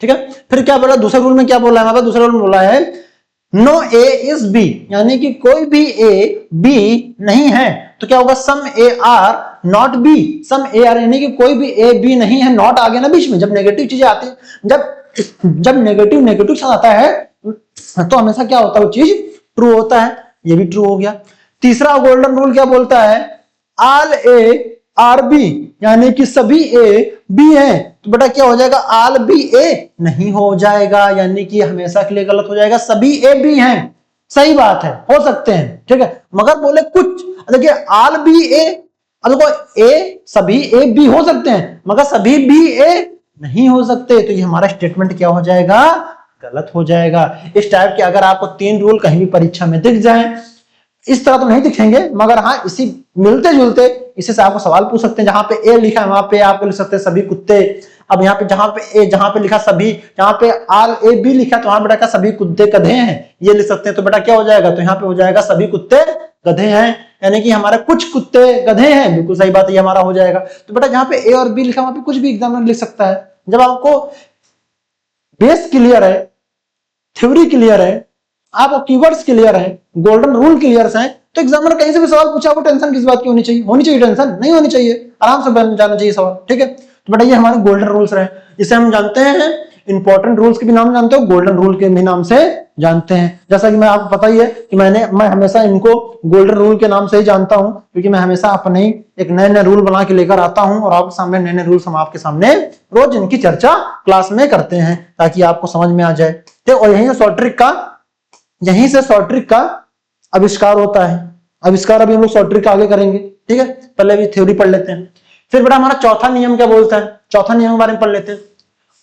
Speaker 1: ठीक है, फिर क्या बोला दूसरे रूल में, क्या बोला है हमारे पास दूसरे रूल में बोला है नो ए इज बी, यानी कि कोई भी ए बी नहीं है। तो क्या होगा, some A are not B, some A are यानी कि कोई भी ए बी नहीं है। नॉट आ गया ना बीच में, जब नेगेटिव चीजें आती है, जब नेगेटिव साथ आता है तो हमेशा क्या होता है, वो चीज ट्रू होता है। ये भी ट्रू हो गया। तीसरा गोल्डन रूल क्या बोलता है, ऑल ए आर बी, यानी कि सभी ए बी हैं। तो बेटा क्या हो जाएगा, ऑल बी ए नहीं हो जाएगा, यानी कि हमेशा के लिए गलत हो जाएगा। सभी ए बी हैं, सही बात है, हो सकते हैं। ठीक है, मगर बोले कुछ, देखिए ऑल बी ए, अब देखो ए सभी ए बी हो सकते हैं, मगर सभी बी ए नहीं हो सकते। तो ये हमारा स्टेटमेंट क्या हो जाएगा, गलत हो जाएगा। इस टाइप के अगर आपको 3 रूल कहीं भी परीक्षा में दिख जाए, इस तरह तो नहीं दिखेंगे, मगर हाँ इसी मिलते जुलते इसी से आपको सवाल पूछ सकते हैं। जहां पे ए लिखा है वहां पे आपको लिख सकते हैं सभी कुत्ते। अब यहाँ पे जहां पे लिखा सभी, जहां पे आल ए बी लिखा तो वहां बेटा क्या सभी कुत्ते गधे हैं, ये लिख सकते हैं। तो बेटा क्या हो जाएगा, तो यहाँ पे हो जाएगा सभी कुत्ते गधे हैं, यानी कि हमारे कुछ कुत्ते गधे हैं। बिल्कुल सही बात है, ये हमारा हो जाएगा। तो बेटा जहां पे ए और बी लिखा वहां पे कुछ भी एग्जामिनर लिख सकता है। जब आपको बेस क्लियर है, थ्योरी क्लियर है, आपको कीवर्ड्स क्लियर है, गोल्डन रूल क्लियर है, तो एग्जामिनर कहीं से भी सवाल पूछा, आपको टेंशन किस बात की होनी चाहिए, टेंशन नहीं होनी चाहिए, आराम से बन जाना चाहिए सवाल। ठीक है, तो बेटा ये हमारे गोल्डन रूल्स रहे, जिसे हम जानते हैं इंपॉर्टेंट रूल्स के भी नाम जानते हो, गोल्डन रूल के भी नाम से जानते हैं। जैसा कि मैं आपको पता ही है कि मैं हमेशा इनको गोल्डन रूल के नाम से ही जानता हूं, क्योंकि मैं हमेशा अपने एक नए नए रूल बना के लेकर आता हूं, और आपके सामने नए नए रूल्स हम आपके सामने रोज इनकी चर्चा क्लास में करते हैं, ताकि आपको समझ में आ जाए। ठीक, और यही से शॉर्ट ट्रिक का आविष्कार होता है। आविष्कार अभी हम लोग शॉर्ट ट्रिक आगे करेंगे। ठीक है, पहले भी थ्योरी पढ़ लेते हैं। फिर बेटा हमारा चौथा नियम क्या बोलता है, चौथा नियम के बारे में पढ़ लेते हैं।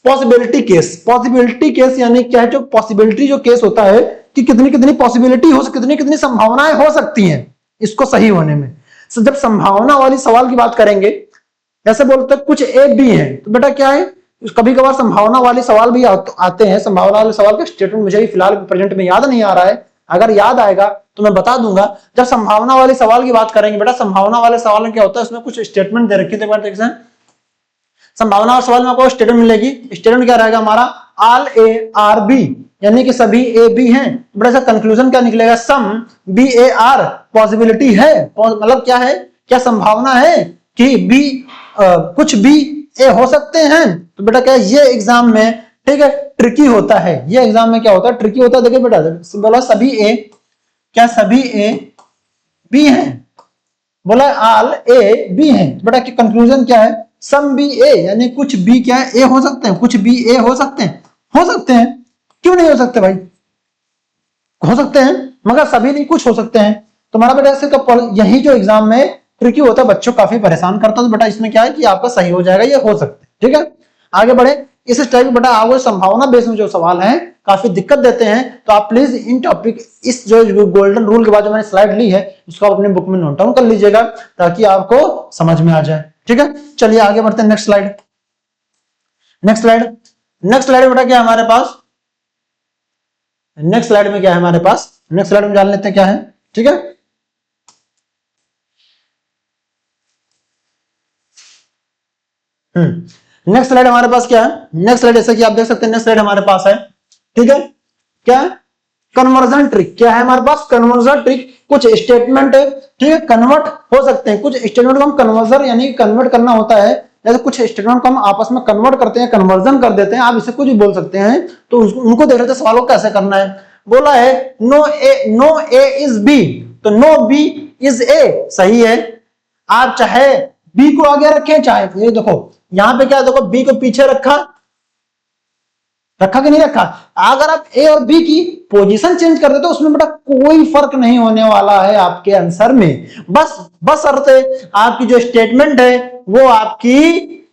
Speaker 1: Possibility case. पॉसिबिलिटी केस यानी क्या है, जो पॉसिबिलिटी जो केस होता है कि कितनी पॉसिबिलिटी हो, कितनी संभावनाएं हो सकती हैं इसको सही होने में। तो जब संभावना वाली सवाल की बात करेंगे, जैसे बोलते हैं कुछ ए बी है, तो बेटा क्या है, कभी कभार संभावना वाले सवाल भी आते हैं। संभावना वाले सवाल का स्टेटमेंट मुझे भी फिलहाल प्रेजेंट में याद नहीं आ रहा है, अगर याद आएगा तो मैं बता दूंगा। जब संभावना वाले सवाल की बात करेंगे, बेटा संभावना वाले सवाल में क्या होता है, उसमें कुछ स्टेटमेंट दे रखे थे। संभावना वाले सवाल में आपको स्टेटमेंट मिलेगी। स्टेटमेंट क्या रहेगा हमारा, ऑल ए आर बी, यानी कि सभी ए बी हैं। बड़ा सा कंक्लूजन क्या निकलेगा, some B A R, possibility है, मतलब क्या है, क्या संभावना है कि बी कुछ बी ए हो सकते हैं। तो बेटा क्या ये एग्जाम में, ठीक है, ट्रिकी होता है। ये एग्जाम में क्या होता है, ट्रिकी होता है। देखिए बेटा बोला सभी ए, क्या सभी ए बी हैं, बोला ऑल ए बी हैं। बेटा की कंक्लूजन क्या है, सम बी ए, यानी कुछ बी क्या है, ए हो सकते हैं, कुछ बी ए हो सकते हैं। हो सकते हैं, क्यों नहीं हो सकते भाई, हो सकते हैं, मगर सभी नहीं, कुछ हो सकते हैं। तो हमारा बेटा ऐसे तो यही जो एग्जाम में ट्रिकी होता है, बच्चों काफी परेशान करता है। तो बेटा इसमें क्या है कि आपका सही हो जाएगा, ये हो सकते हैं। ठीक है, आगे बढ़े। इस टाइप बेटा आपको संभावना बेस में जो सवाल हैं काफी दिक्कत देते हैं, तो आप प्लीज इन टॉपिक, इस जो गोल्डन रूल के बाद जो मैंने स्लाइड ली है उसको आप अपने बुक में नोट डाउन कर लीजिएगा, ताकि आपको समझ में आ जाए। ठीक है, चलिए आगे बढ़ते हैं, next slide. Next slide. Next slide में बेटा क्या है हमारे पास, नेक्स्ट स्लाइड में क्या है हमारे पास, नेक्स्ट स्लाइड में जान लेते हैं क्या है। ठीक है, नेक्स्ट स्लाइड हमारे पास क्या है, नेक्स्ट स्लाइड जैसे कि आप देख सकते हैं नेक्स्ट स्लाइड हमारे पास है। ठीक है, क्या है, कन्वर्जन ट्रिक। क्या है हमारे पास, कन्वर्जन ट्रिक। कुछ स्टेटमेंट है, ठीक है, कन्वर्ट हो सकते हैं, कुछ स्टेटमेंट को हम कन्वर्जन यानी कन्वर्ट करना होता है, जैसे कुछ स्टेटमेंट को हम आपस में कन्वर्ट करते हैं, कन्वर्जन कर देते हैं, आप इसे कुछ भी बोल सकते हैं। तो उनको देख रहे थे सवालों को कैसे करना है। बोला है नो ए इज बी, तो नो बी इज ए सही है। आप चाहे बी को आगे रखें, चाहे ये देखो यहां पे क्या, देखो बी को पीछे रखा, रखा कि नहीं रखा। अगर आप ए और बी की पोजीशन चेंज कर देते तो उसमें बेटा कोई फर्क नहीं होने वाला है आपके आंसर में। बस अर्थ आपकी जो स्टेटमेंट है वो आपकी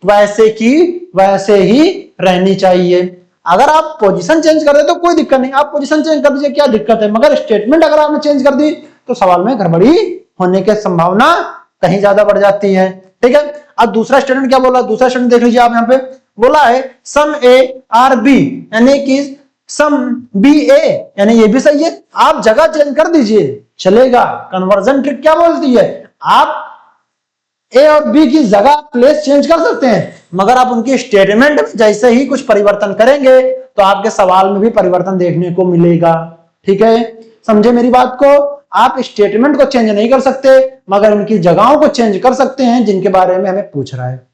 Speaker 1: वैसे की वैसे ही रहनी चाहिए। अगर आप पोजीशन चेंज कर देते तो कोई दिक्कत नहीं, आप पोजीशन चेंज कर दीजिए, क्या दिक्कत है। मगर स्टेटमेंट अगर आपने चेंज कर दी तो सवाल में गड़बड़ी होने की संभावना कहीं ज्यादा बढ़ जाती है। ठीक है, अब दूसरा स्टेटमेंट क्या बोला, दूसरा स्टेटमेंट देख लीजिए आप, यहाँ पे बोला है सम ए आर बी, यानी कि सम बी ए, यानी ये भी सही है। आप जगह चेंज कर दीजिए चलेगा। कन्वर्जन ट्रिक क्या बोलती है, आप ए और बी की जगह प्लेस चेंज कर सकते हैं, मगर आप उनकी स्टेटमेंट में जैसे ही कुछ परिवर्तन करेंगे तो आपके सवाल में भी परिवर्तन देखने को मिलेगा। ठीक है, समझे मेरी बात को। आप स्टेटमेंट को चेंज नहीं कर सकते मगर उनकी जगहों को चेंज कर सकते हैं जिनके बारे में हमें पूछ रहा है।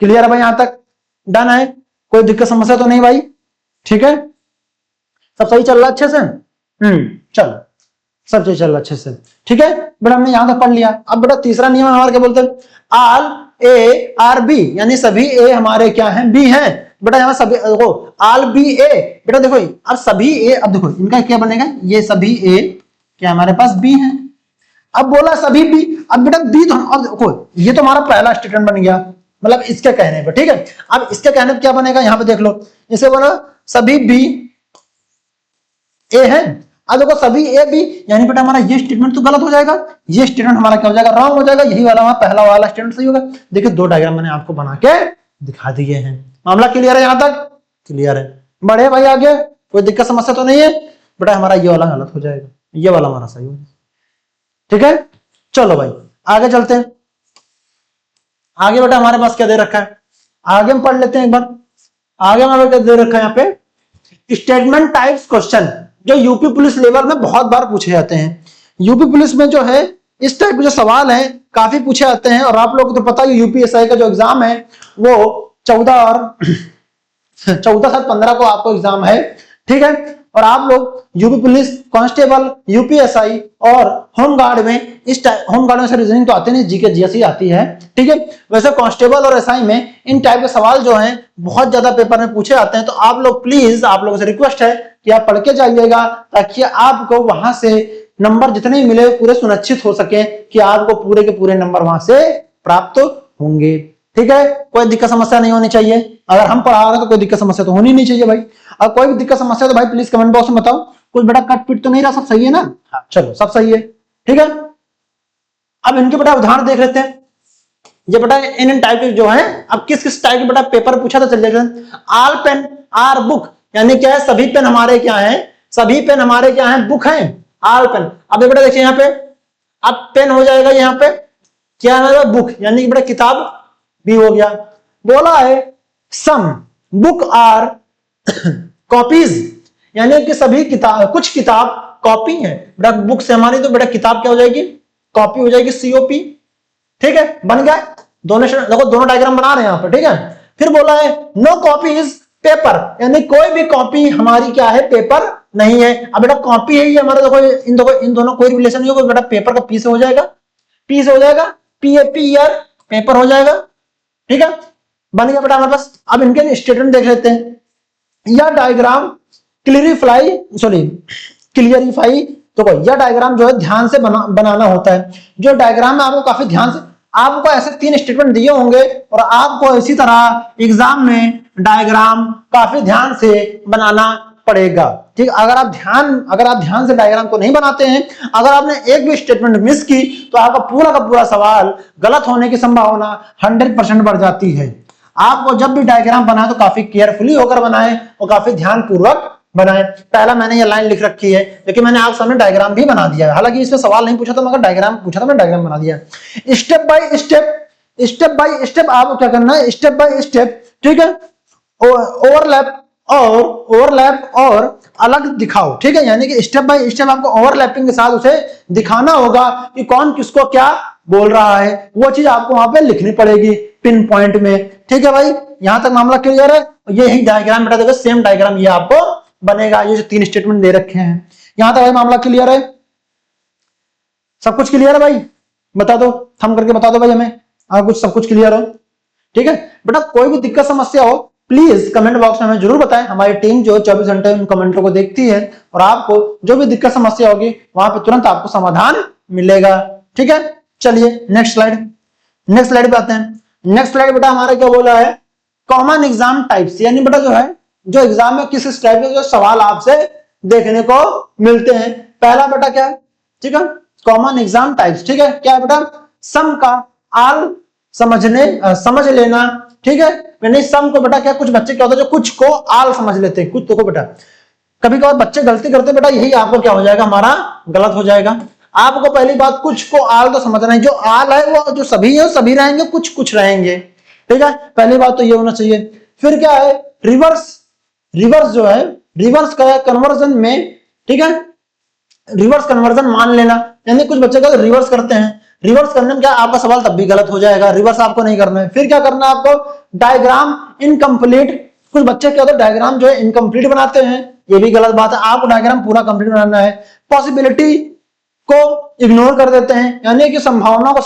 Speaker 1: क्लियर है भाई, यहां तक डन है, कोई दिक्कत समस्या तो नहीं भाई। ठीक है, सब सही चल रहा अच्छे से। चलो सब चीज चल रहा अच्छे से। ठीक है बेटा, हमने यहां तक पढ़ लिया। अब बेटा तीसरा नियम हमारे क्या बोलते हैं, आल ए आर बी, यानी सभी ए हमारे क्या हैं, बी हैं। बेटा यहाँ सभी देखो आल बी ए, बेटा देखो अब सभी ए, अब देखो इनका क्या बनेगा, ये सभी ए क्या हमारे पास बी हैं। अब बोला सभी बी, अब बेटा बी तो अब देखो ये तो हमारा पहला स्टेटमेंट बन गया, मतलब इसके कहने पर। ठीक है, अब इसके कहने पर क्या बनेगा, यहां पे देख लो, इसे बोला सभी बी ए है। अब देखो सभी ए बी, यानी बेटा हमारा ये स्टेटमेंट तो गलत हो जाएगा, ये स्टेटमेंट हमारा क्या हो जाएगा, रॉन्ग हो जाएगा। यही वाला हमारा पहला वाला स्टेटमेंट सही होगा। देखिए दो डायग्राम मैंने आपको बना के दिखा दिए हैं। मामला क्लियर है, यहां तक क्लियर है। बढ़े भाई आगे, कोई दिक्कत समस्या तो नहीं है। बेटा हमारा ये वाला गलत हो जाएगा, ये वाला हमारा सही होगा। ठीक है, चलो भाई आगे चलते हैं। आगे बेटा हमारे पास क्या दे रखा है, आगे हम पढ़ लेते हैं एक बार। आगे हमारे क्या दे रखा है, यहाँ पे स्टेटमेंट टाइप्स क्वेश्चन, जो यूपी पुलिस लेवल में बहुत बार पूछे जाते हैं। यूपी पुलिस में जो है इस टाइप के जो सवाल हैं काफी पूछे जाते हैं। और आप लोगों को तो पता है यूपीएसआई का जो एग्जाम है वो 14 और 14/7/15 को आपको एग्जाम है। ठीक है, और आप लोग यूपी पुलिस कांस्टेबल, यूपीएसआई और होमगार्ड में होमगार्ड में से रीजनिंग तो आते नहीं, जीके जीएसई आती है। ठीक है, वैसे कांस्टेबल और एसआई में इन टाइप के सवाल जो हैं बहुत ज्यादा पेपर में पूछे जाते हैं। तो आप लोग प्लीज, आप लोगों से रिक्वेस्ट है कि आप पढ़ के जाइएगा, ताकि आपको वहां से नंबर जितने मिले पूरे सुनिश्चित हो सके कि आपको पूरे के पूरे नंबर वहां से प्राप्त होंगे। ठीक है, कोई दिक्कत समस्या नहीं होनी चाहिए। अगर हम पढ़ा रहे हैं तो कोई दिक्कत समस्या तो होनी नहीं चाहिए भाई। अब कोई भी दिक्कत समस्या तो भाई प्लीज कमेंट बॉक्स में बताओ। कुछ बेटा कट पिट तो नहीं रहा, सब सही है ना। हाँ चलो सब सही है। ठीक है, अब इनके बेटा उदाहरण देख लेते हैं। ये बेटा इन टाइप के जो है, अब किस किस टाइप के बेटा पेपर पूछा था चल जाएगा। आल पेन आर बुक, यानी क्या है सभी पेन हमारे क्या है, सभी पेन हमारे क्या है, बुक है। आल पेन, अब बेटा देखिए यहाँ पे, अब पेन हो जाएगा यहाँ पे क्या है, बुक, यानी कि बेटा किताब भी हो गया। बोला है सम बुक आर कॉपीज, यानी कि सभी किताब, कुछ किताब कॉपी है। बेटा बुक से हमारी तो बेटा किताब क्या हो जाएगी, कॉपी हो जाएगी, सीओपी। ठीक है, बन गया। दोनों देखो दोनों डायग्राम बना रहे हैं यहाँ पर। ठीक है, फिर बोला है नो कॉपीज पेपर, यानी कोई भी कॉपी हमारी क्या है, पेपर नहीं है। अब बेटा कॉपी है ये हमारा, देखो इन दोनों कोई रिलेशन नहीं होगा। बेटा पेपर का पी से हो जाएगा, पी से हो जाएगा, पीएपी ईयर पेपर हो जाएगा। ठीक है, बन गया बेटा हमारे पास। अब इनके स्टेटमेंट देख लेते हैं। यह डायग्राम क्लियरिफाई तो यह डायग्राम जो है ध्यान से बनाना होता है। जो डायग्राम में आपको काफी ध्यान से, आपको ऐसे 3 स्टेटमेंट दिए होंगे और आपको इसी तरह एग्जाम में डायग्राम काफी ध्यान से बनाना पड़ेगा। ठीक, अगर आप ध्यान से डायग्राम को नहीं बनाते हैं, अगर आपने एक भी स्टेटमेंट मिस की तो आपका पूरा का पूरा सवाल गलत होने की संभावना 100% बढ़ जाती है। आपको जब भी डायग्राम बनाए तो काफी केयरफुली होकर बनाए और काफी ध्यानपूर्वक बनाए। पहला मैंने ये लाइन लिख रखी है, लेकिन मैंने आप सामने डायग्राम भी बना दिया है। हालांकि इसमें सवाल नहीं पूछा था, मगर डायग्राम पूछा था, मैं डायग्राम बना दिया। स्टेप बाय स्टेप आपको क्या करना है, स्टेप बाय स्टेप, ठीक है, ओवरलैप और अलग दिखाओ, ठीक है। यानी कि स्टेप बाय स्टेप आपको ओवरलैपिंग के साथ उसे दिखाना होगा कि कौन किसको क्या बोल रहा है, वो चीज आपको वहां पे लिखनी पड़ेगी पिन पॉइंट में, ठीक है भाई। यहां तक मामला क्लियर है। ये ही डायग्राम बेटा देखो, सेम डायग्राम ये आपको बनेगा, ये जो 3 स्टेटमेंट दे रखे हैं। यहां तक भाई मामला क्लियर है, सब कुछ क्लियर है भाई? बता दो, थम करके बता दो भाई हमें, कुछ सब कुछ क्लियर हो, ठीक है बेटा। कोई भी दिक्कत समस्या हो प्लीज कमेंट बॉक्स में हमें जरूर बताएं। हमारी टीम जो 24 घंटे उन कमेंटों को देखती है और आपको जो भी दिक्कत समस्या होगी वहां पे तुरंत आपको समाधान मिलेगा, ठीक है। चलिए नेक्स्ट स्लाइड पे आते हैं। नेक्स्ट स्लाइड बेटा हमारा क्या बोला है, कॉमन एग्जाम टाइप्स, यानी बेटा जो है जो एग्जाम में किस टाइप के जो सवाल आपसे देखने को मिलते हैं। पहला बेटा क्या है, ठीक है, कॉमन एग्जाम टाइप्स, ठीक है। क्या है बेटा, सम का आल समझ लेना, ठीक है। यानी सम को बेटा क्या, कुछ बच्चे क्या होता है जो कुछ को आल समझ लेते हैं, कुछ तो को बेटा कभी कभार बच्चे गलती करते बेटा, यही आपको क्या हो जाएगा, हमारा गलत हो जाएगा। आपको पहली बात कुछ को आल तो समझना है, जो आल है वो जो सभी है सभी रहेंगे, कुछ कुछ रहेंगे, ठीक है। पहली बात तो ये होना चाहिए। फिर क्या है, रिवर्स जो है, रिवर्स का कन्वर्जन में, ठीक है, रिवर्स कन्वर्जन मान लेना। यानी कुछ बच्चे का रिवर्स करते हैं, रिवर्स करने में क्या आपका सवाल तब भी गलत हो जाएगा, रिवर्स आपको नहीं करना है। फिर क्या करना है आपको, डायग्राम इनकम्प्लीट, कुछ बच्चे क्या होता है डायग्राम जो है इनकम्प्लीट बनाते हैं, ये भी गलत बात है, आपको डायग्राम पूरा कंप्लीट बनाना है। पॉसिबिलिटी को इग्नोर कर देते हैं, यानी कि संभावना को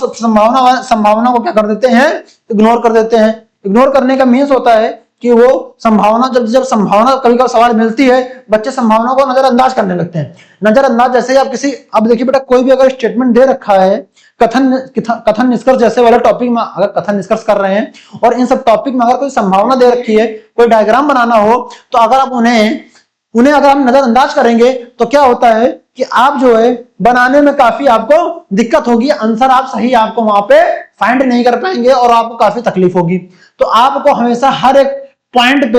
Speaker 1: क्या कर देते हैं, इग्नोर कर देते हैं। इग्नोर करने का मीन्स होता है कि वो संभावना, जब संभावना कभी कभी सवाल मिलती है, बच्चे संभावना को नजरअंदाज करने लगते हैं। नजरअंदाज जैसे आप किसी, अब देखिए बेटा कोई भी अगर स्टेटमेंट दे रखा है, कथन निष्कर्ष जैसे वाले टॉपिक में अगर कथन निष्कर्ष कर रहे हैं और इन सब टॉपिक में अगर कोई संभावना दे रखी है, कोई डायग्राम बनाना हो, तो अगर आप उन्हें अगर हम नजरअंदाज करेंगे तो क्या होता है कि आप जो है बनाने में काफी आपको दिक्कत होगी, आंसर आप सही आपको वहां पे फाइंड नहीं कर पाएंगे और आपको काफी तकलीफ होगी। तो आपको हमेशा हर एक पॉइंट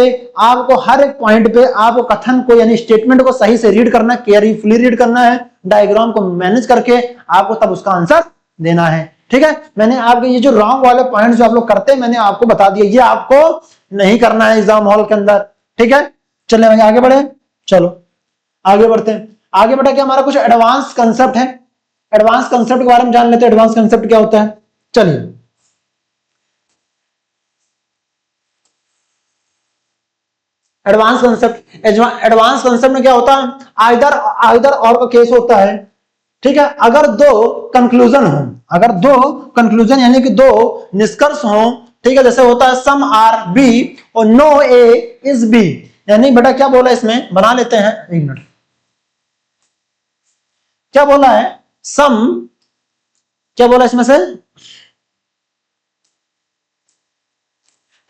Speaker 1: पे आपको कथन को यानी स्टेटमेंट को सही से रीड करना है, केयरफुली रीड करना है, डायग्राम को मैनेज करके आपको तब उसका आंसर देना है, ठीक है। मैंने आपके ये जो रॉन्ग वाले पॉइंट जो आप लोग करते हैं मैंने आपको बता दिया, ये आपको नहीं करना है एग्जाम हॉल के अंदर, ठीक है। चलिए भाई आगे बढ़े, चलो आगे बढ़ते हैं। आगे बढ़ा क्या हमारा कुछ एडवांस कंसेप्ट है, एडवांस कंसेप्ट के बारे में जान लेते हैं। एडवांस कंसेप्ट क्या होता है, चलिए एडवांस कंसेप्ट में क्या होता है, आइदर और का केस होता है, ठीक है। अगर दो कंक्लूजन यानी कि दो निष्कर्ष हो, ठीक है, जैसे होता है सम आर बी और नो ए इज बी, यानी बेटा क्या बोला इसमें, बना लेते हैं, एक मिनट, क्या बोला है, क्या बोला इसमें से,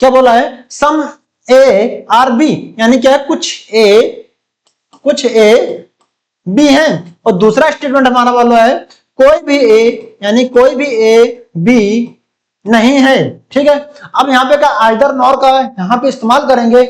Speaker 1: क्या बोला है, सम ए आर बी, यानी क्या है कुछ ए बी है, और दूसरा स्टेटमेंट हमारा वाला है कोई भी ए, यानी कोई भी ए बी नहीं है, ठीक है। अब यहाँ पे का आइदर नॉर का यहाँ पे इस्तेमाल करेंगे,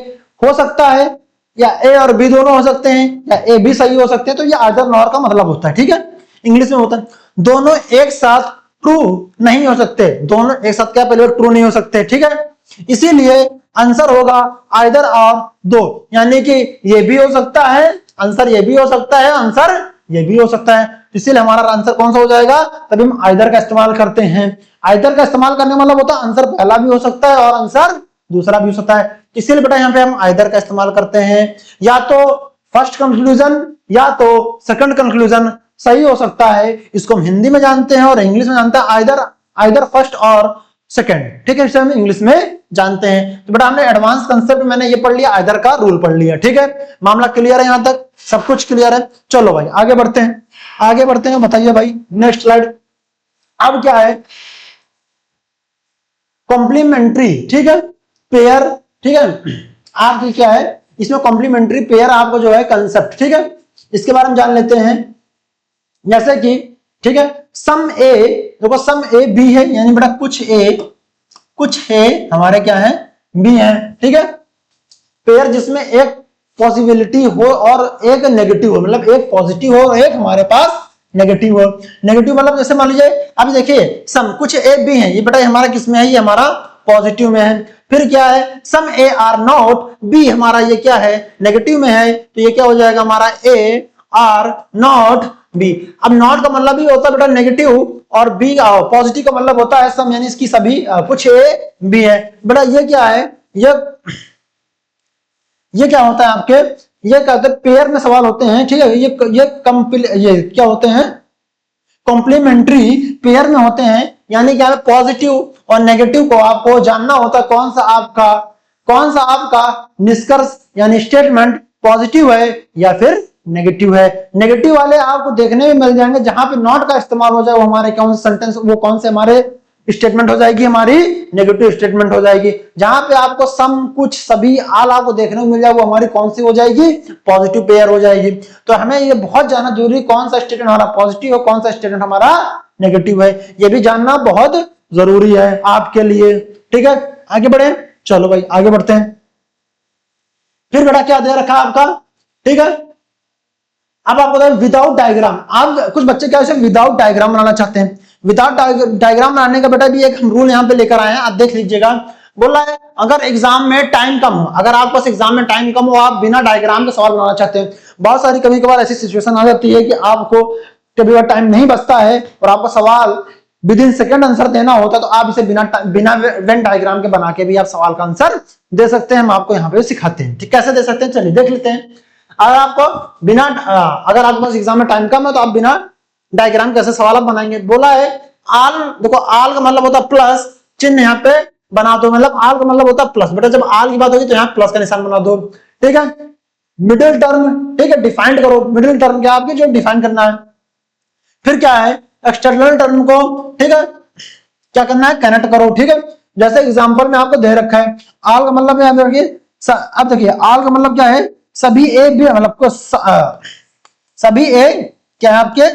Speaker 1: हो सकता है या ए और बी दोनों हो सकते हैं या ए बी सही हो सकते हैं, तो ये आइदर नॉर का मतलब होता है, ठीक है। इंग्लिश में होता है दोनों एक साथ ट्रू नहीं हो सकते, दोनों एक साथ क्या पहले ट्रू नहीं हो सकते, ठीक है। इसीलिए आंसर होगा आइदर और दो, यानी कि ये भी हो सकता है आंसर, ये भी हो सकता है आंसर, ये भी हो सकता है, इसीलिए हमारा आंसर कौन सा हो जाएगा, तभी हम आइदर का इस्तेमाल करते हैं। आइदर का इस्तेमाल करने वाला होता है आंसर पहला भी हो सकता है और आंसर दूसरा भी हो सकता है, इसीलिए बेटा यहाँ पे हम आइदर का इस्तेमाल करते हैं। या तो फर्स्ट कंक्लूजन या तो सेकंड कंक्लूजन सही हो सकता है, इसको हम हिंदी में जानते हैं और इंग्लिश में जानते हैं आइदर फर्स्ट और सेकंड, ठीक है, इसे हम इंग्लिश में जानते हैं। तो बेटा हमने एडवांस कंसेप्ट मैंने ये पढ़ लिया, आइदर का रूल पढ़ लिया, ठीक है। मामला क्लियर है, यहां तक सब कुछ क्लियर है। चलो भाई आगे बढ़ते हैं, बताइए भाई नेक्स्ट स्लाइड। अब क्या है, कॉम्प्लीमेंट्री, ठीक है, पेयर, ठीक है। आपकी क्या है इसमें कॉम्प्लीमेंट्री पेयर आपको जो है कंसेप्ट, ठीक है, इसके बारे में जान लेते हैं। जैसे कि ठीक है सम ए, देखो सम ए बी है, यानी बेटा कुछ ए हमारे क्या है बी है, ठीक है। पेयर जिसमें एक पॉसिबिलिटी हो और एक नेगेटिव हो, मतलब एक पॉजिटिव हो और एक हमारे पास नेगेटिव हो। नेगेटिव मतलब जैसे मान लीजिए अब देखिए सम कुछ ए बी है, ये बेटा हमारा किसमें है, ये हमारा पॉजिटिव में है। फिर क्या है, सम ए आर नॉट बी, हमारा ये क्या है, नेगेटिव में है, तो ये क्या हो जाएगा हमारा ए आर नॉट बी। अब नॉट का मतलब ही होता है बेटा नेगेटिव और बी पॉजिटिव का मतलब होता है सम, यानी इसकी सभी कुछ ए बी है। बेटा ये क्या है, ये क्या होता है आपके, ये कहते हैं पेयर में सवाल होते हैं, ठीक है। ये क्या होते हैं, कॉम्प्लीमेंट्री पेयर में होते हैं, यानी क्या है पॉजिटिव और नेगेटिव को आपको जानना होता है कौन सा आपका निष्कर्ष यानी स्टेटमेंट पॉजिटिव है या फिर नेगेटिव है। नेगेटिव वाले आपको देखने में मिल जाएंगे, जहां पे नॉट का इस्तेमाल हो जाए वो हमारे कौन से सेंटेंस, वो कौन से हमारे स्टेटमेंट हो जाएगी, हमारी नेगेटिव स्टेटमेंट हो जाएगी। जहां पे आपको सम कुछ सभी आल आपको देखने को मिल जाए वो हमारी कौन सी हो जाएगी, पॉजिटिव पेयर हो जाएगी। तो हमें ये बहुत जानना जरूरी, कौन सा स्टेटमेंट हमारा पॉजिटिव और कौन सा स्टेटमेंट हमारा नेगेटिव है, ये भी जानना बहुत जरूरी है आपके लिए, ठीक है। आगे बढ़े, चलो भाई आगे बढ़ते हैं। फिर बेटा क्या दे रखा आपका, ठीक है। अब आपको बताएं विदाउट डायग्राम, आप कुछ बच्चे क्या है विदाउट डायग्राम बनाना चाहते हैं। विदाउट डायग्राम बनाने का बेटा भी एक हम रूल यहां पे लेकर आए हैं, आप देख लीजिएगा। बोला है अगर एग्जाम में टाइम कम हो, अगर आपके पास एग्जाम में टाइम कम हो, आप बिना डायग्राम के सवाल बनाना चाहते हैं। बहुत सारी कभी कभार ऐसी सिचुएशन आ जाती है कि आपको कभी बार टाइम नहीं बचता है और आपको सवाल विद इन सेकेंड आंसर देना होता है, तो आप इसे बिना वेन डायग्राम के बना के भी आप सवाल का आंसर दे सकते हैं। हम आपको यहाँ पे सिखाते हैं, ठीक, कैसे दे सकते हैं चलिए देख लेते हैं। अगर आपको बिना अगर आपके पास एग्जाम में टाइम कम है तो आप बिना डायग्राम कैसे सवाल आप बनाएंगे। बोला है आल, देखो आल का मतलब होता है प्लस, चिन्ह यहाँ पे बना दो, मतलब आल का मतलब होता है प्लस। बेटा जब आल की बात होगी तो यहाँ प्लस का निशान बना दो, ठीक है। मिडिल टर्म, ठीक है, डिफाइंड करो, मिडिल टर्म क्या आपके जो डिफाइन करना है। फिर क्या है एक्सटर्नल टर्म को, ठीक है, क्या करना है कनेक्ट करो, ठीक है। जैसे एग्जांपल में आपको दे रखा है आल का मतलब याद रखिए, अब देखिए आल का मतलब क्या है, सभी ए बी, मतलब सभी ए क्या है आपके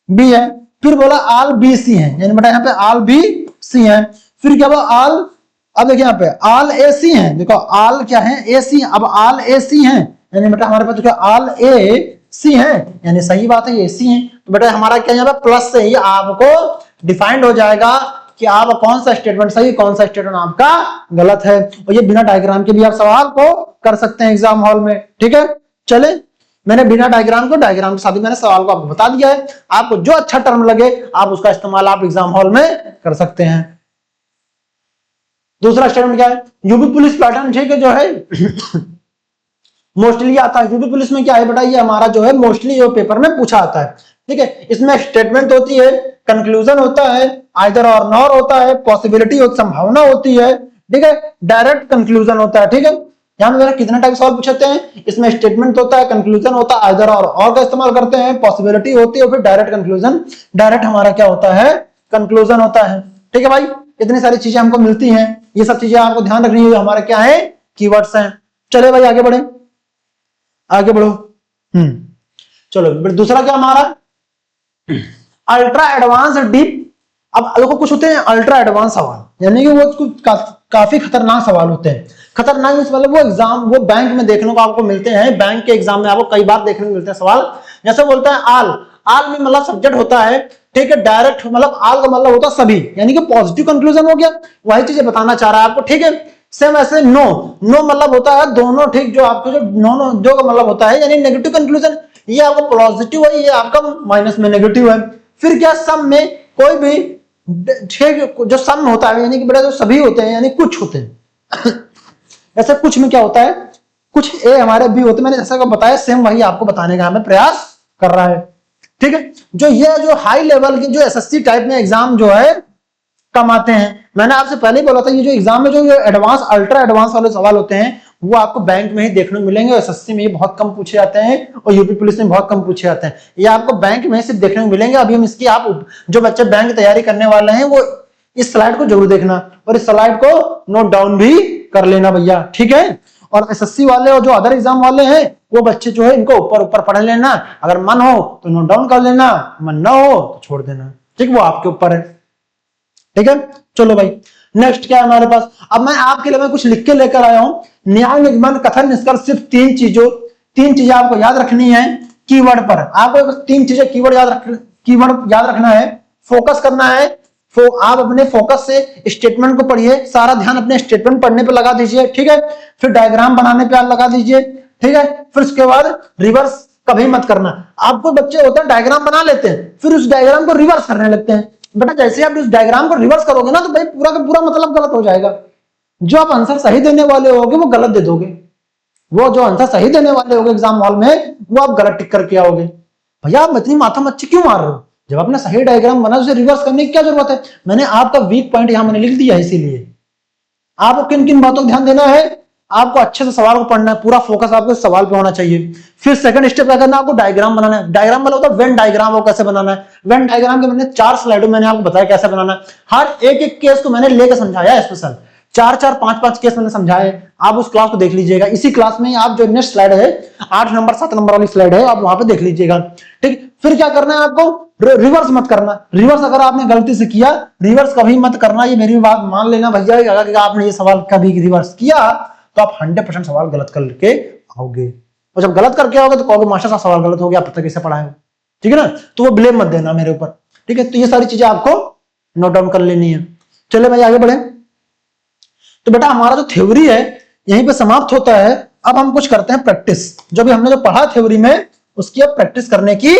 Speaker 1: बी है। फिर बोला आल बी सी है, यानी बेटा यहाँ पे आल बी सी है। फिर क्या बोला आल, अब देखिए यहाँ पे आल ए सी है, देखो आल क्या है ए सी, अब आल ए सी है, यानी बेटा हमारे पास देखो आल ए सी है, यानी सही बात है ये सी है। तो बेटा हमारा क्या यहाँ पे प्लस से ही आपको डिफाइंड हो जाएगा कि आप कौन सा स्टेटमेंट सही कौन सा स्टेटमेंट आपका गलत है। और ये बिना डायग्राम के भी आप सवाल को कर सकते हैं एग्जाम हॉल में, ठीक है। चले, मैंने बिना डायग्राम को डायग्राम के साथ ही मैंने सवाल को आपको बता दिया है, आपको जो अच्छा टर्म लगे आप उसका इस्तेमाल आप एग्जाम हॉल में कर सकते हैं। दूसरा स्टेटमेंट क्या है, यूपी पुलिस पैटर्न, ठीक है, जो है मोस्टली आता है। यूपी पुलिस में क्या है बेटा, ये हमारा जो है मोस्टली जो पेपर में पूछा आता है, ठीक है। इसमें स्टेटमेंट होती है, कंक्लूजन होता है, आइदर और नॉर होता है, पॉसिबिलिटी और संभावना होती है, ठीक है, डायरेक्ट कंक्लूजन होता है, ठीक है। यहाँ पे कितने टाइप सवाल पूछते हैं, इसमें स्टेटमेंट होता है, कंक्लूजन होता है, आइदर और का इस्तेमाल करते हैं, पॉसिबिलिटी होती है और फिर डायरेक्ट कंक्लूजन। डायरेक्ट हमारा क्या होता है, कंक्लूजन होता है, ठीक है भाई। इतनी सारी चीजें हमको मिलती हैं, ये सब चीजें आपको ध्यान रखनी है, हमारे क्या है कीवर्ड्स हैं। चले भाई आगे बढ़े, आगे बढ़ो। चलो दूसरा क्या हमारा अल्ट्रा एडवांस डीप। अब देखो कुछ होते हैं अल्ट्रा एडवांस सवाल, यानी कि वो काफी खतरनाक सवाल होते हैं। खतरनाक मतलब वो एग्जाम, वो बैंक में देखने को आपको मिलते हैं, बैंक के एग्जाम में आपको कई बार देखने को मिलते हैं सवाल। जैसे बोलते हैं आल, आल में मतलब सब्जेक्ट होता है, ठीक है, डायरेक्ट मतलब आल का मतलब होता है सभी, यानी कि पॉजिटिव कंक्लूजन हो गया, वही चीजें बताना चाह रहा है आपको, ठीक है। सेम ऐसे नो, नो मतलब होता है दोनों, ठीक, जो आपको जो नो जो का मतलब होता है यानी नेगेटिव कंक्लूजन, ये आपको पॉजिटिव है, ये आपका माइनस में नेगेटिव है। फिर क्या सम में कोई भी, ठीक, जो सम होता है यानी कि बेटा जो सभी होते हैं यानी कुछ होते हैं ऐसे कुछ में क्या होता है, कुछ ए हमारे बी होते हैं, मैंने जैसा बताया सेम वही आपको बताने का हमें प्रयास कर रहा है, ठीक है। जो ये जो हाई लेवल के जो एसएससी टाइप में एग्जाम जो है कम आते हैं, मैंने आपसे पहले ही बोला था, ये जो एग्जाम में जो एडवांस अल्ट्रा एडवांस वाले सवाल होते हैं वो आपको बैंक में ही देखने को मिलेंगे, एसएससी में ये बहुत कम पूछे जाते हैं और यूपी पुलिस में बहुत कम पूछे जाते हैं, ये आपको बैंक में सिर्फ देखने को मिलेंगे। अभी हम इसकी, आप जो बच्चे बैंक तैयारी करने वाले हैं वो इस स्लाइड को जरूर देखना और इस स्लाइड को नोट डाउन भी कर लेना भैया, ठीक है। और एसएससी वाले और जो अदर एग्जाम वाले हैं वो बच्चे जो है इनको ऊपर ऊपर पढ़ लेना, अगर मन हो तो नोट डाउन कर लेना, मन ना हो तो छोड़ देना, ठीक, वो आपके ऊपर है, ठीक है। चलो भाई नेक्स्ट क्या है हमारे पास, अब मैं आपके लिए मैं कुछ लिख के लेकर आया हूं, न्याय निगमन कथन निष्कर्ष, सिर्फ तीन चीजें आपको याद रखनी है कीवर्ड पर। आपको तीन चीजें कीवर्ड याद रखना है, फोकस करना है। आप अपने फोकस से स्टेटमेंट को पढ़िए, सारा ध्यान अपने स्टेटमेंट पढ़ने पे लगा दीजिए, ठीक है। फिर डायग्राम बनाने पे लगा दीजिए, ठीक है। फिर उसके बाद रिवर्स कभी मत करना। आपको बच्चे होते हैं डायग्राम बना लेते हैं, फिर उस डायग्राम को रिवर्स करने लगते हैं। बेटा जैसे आप उस डायग्राम को रिवर्स करोगे ना, तो भाई पूरा का पूरा मतलब गलत हो जाएगा। जो आप आंसर सही देने वाले होगे वो गलत दे दोगे, वो जो आंसर सही देने वाले होगे एग्जाम हॉल में वो आप गलत टिक करके आओगे। भैया आप इतनी माथा मच्छी क्यों मार रहे हो? जब आपने सही डायग्राम बना उसे रिवर्स करने की क्या जरूरत है? मैंने आपका वीक पॉइंट यहां मैंने लिख दिया है, इसीलिए आपको किन किन बातों को ध्यान देना है। आपको अच्छे से सवाल को पढ़ना है, पूरा फोकस आपको सवाल पे होना चाहिए। फिर सेकंड स्टेप क्या करना है, आपको डायग्राम बनाना है। डायग्राम वाला होता है वेन डायग्राम, वो कैसे बनाना है। वेन डायग्राम के मैंने 4 स्लाइडों मैंने आपको बताया कैसे बनाना है। हर एक केस को मैंने लेकर समझाया, स्पेशल 4-4, 5-5 केस मैंने समझाए। आप उस क्लास को देख लीजिएगा, इसी क्लास में आप जो नेक्स्ट स्लाइड है 8 नंबर 7 नंबर वाली स्लाइड है, आप वहां पे देख लीजिएगा, ठीक। फिर क्या करना है आपको, रिवर्स मत करना। रिवर्स अगर आपने गलती से किया, रिवर्स कभी मत करना, ये मेरी बात मान लेना भैया। अगर आपने ये सवाल कभी रिवर्स किया तो आप 100% सवाल गलत करके आओगे, और जब गलत करके आओगे तो कहोगे मास्टर साहब सवाल गलत हो गया, अब तक कैसे पढ़ाए, ठीक है ना। तो वो ब्लेम मत देना मेरे ऊपर, ठीक है। तो ये सारी चीजें आपको नोट डाउन कर लेनी है। चले भाई आगे बढ़े। तो बेटा हमारा जो थ्योरी है यहीं पे समाप्त होता है। अब हम कुछ करते हैं प्रैक्टिस। जो भी हमने जो पढ़ा थ्योरी में उसकी अब प्रैक्टिस करने की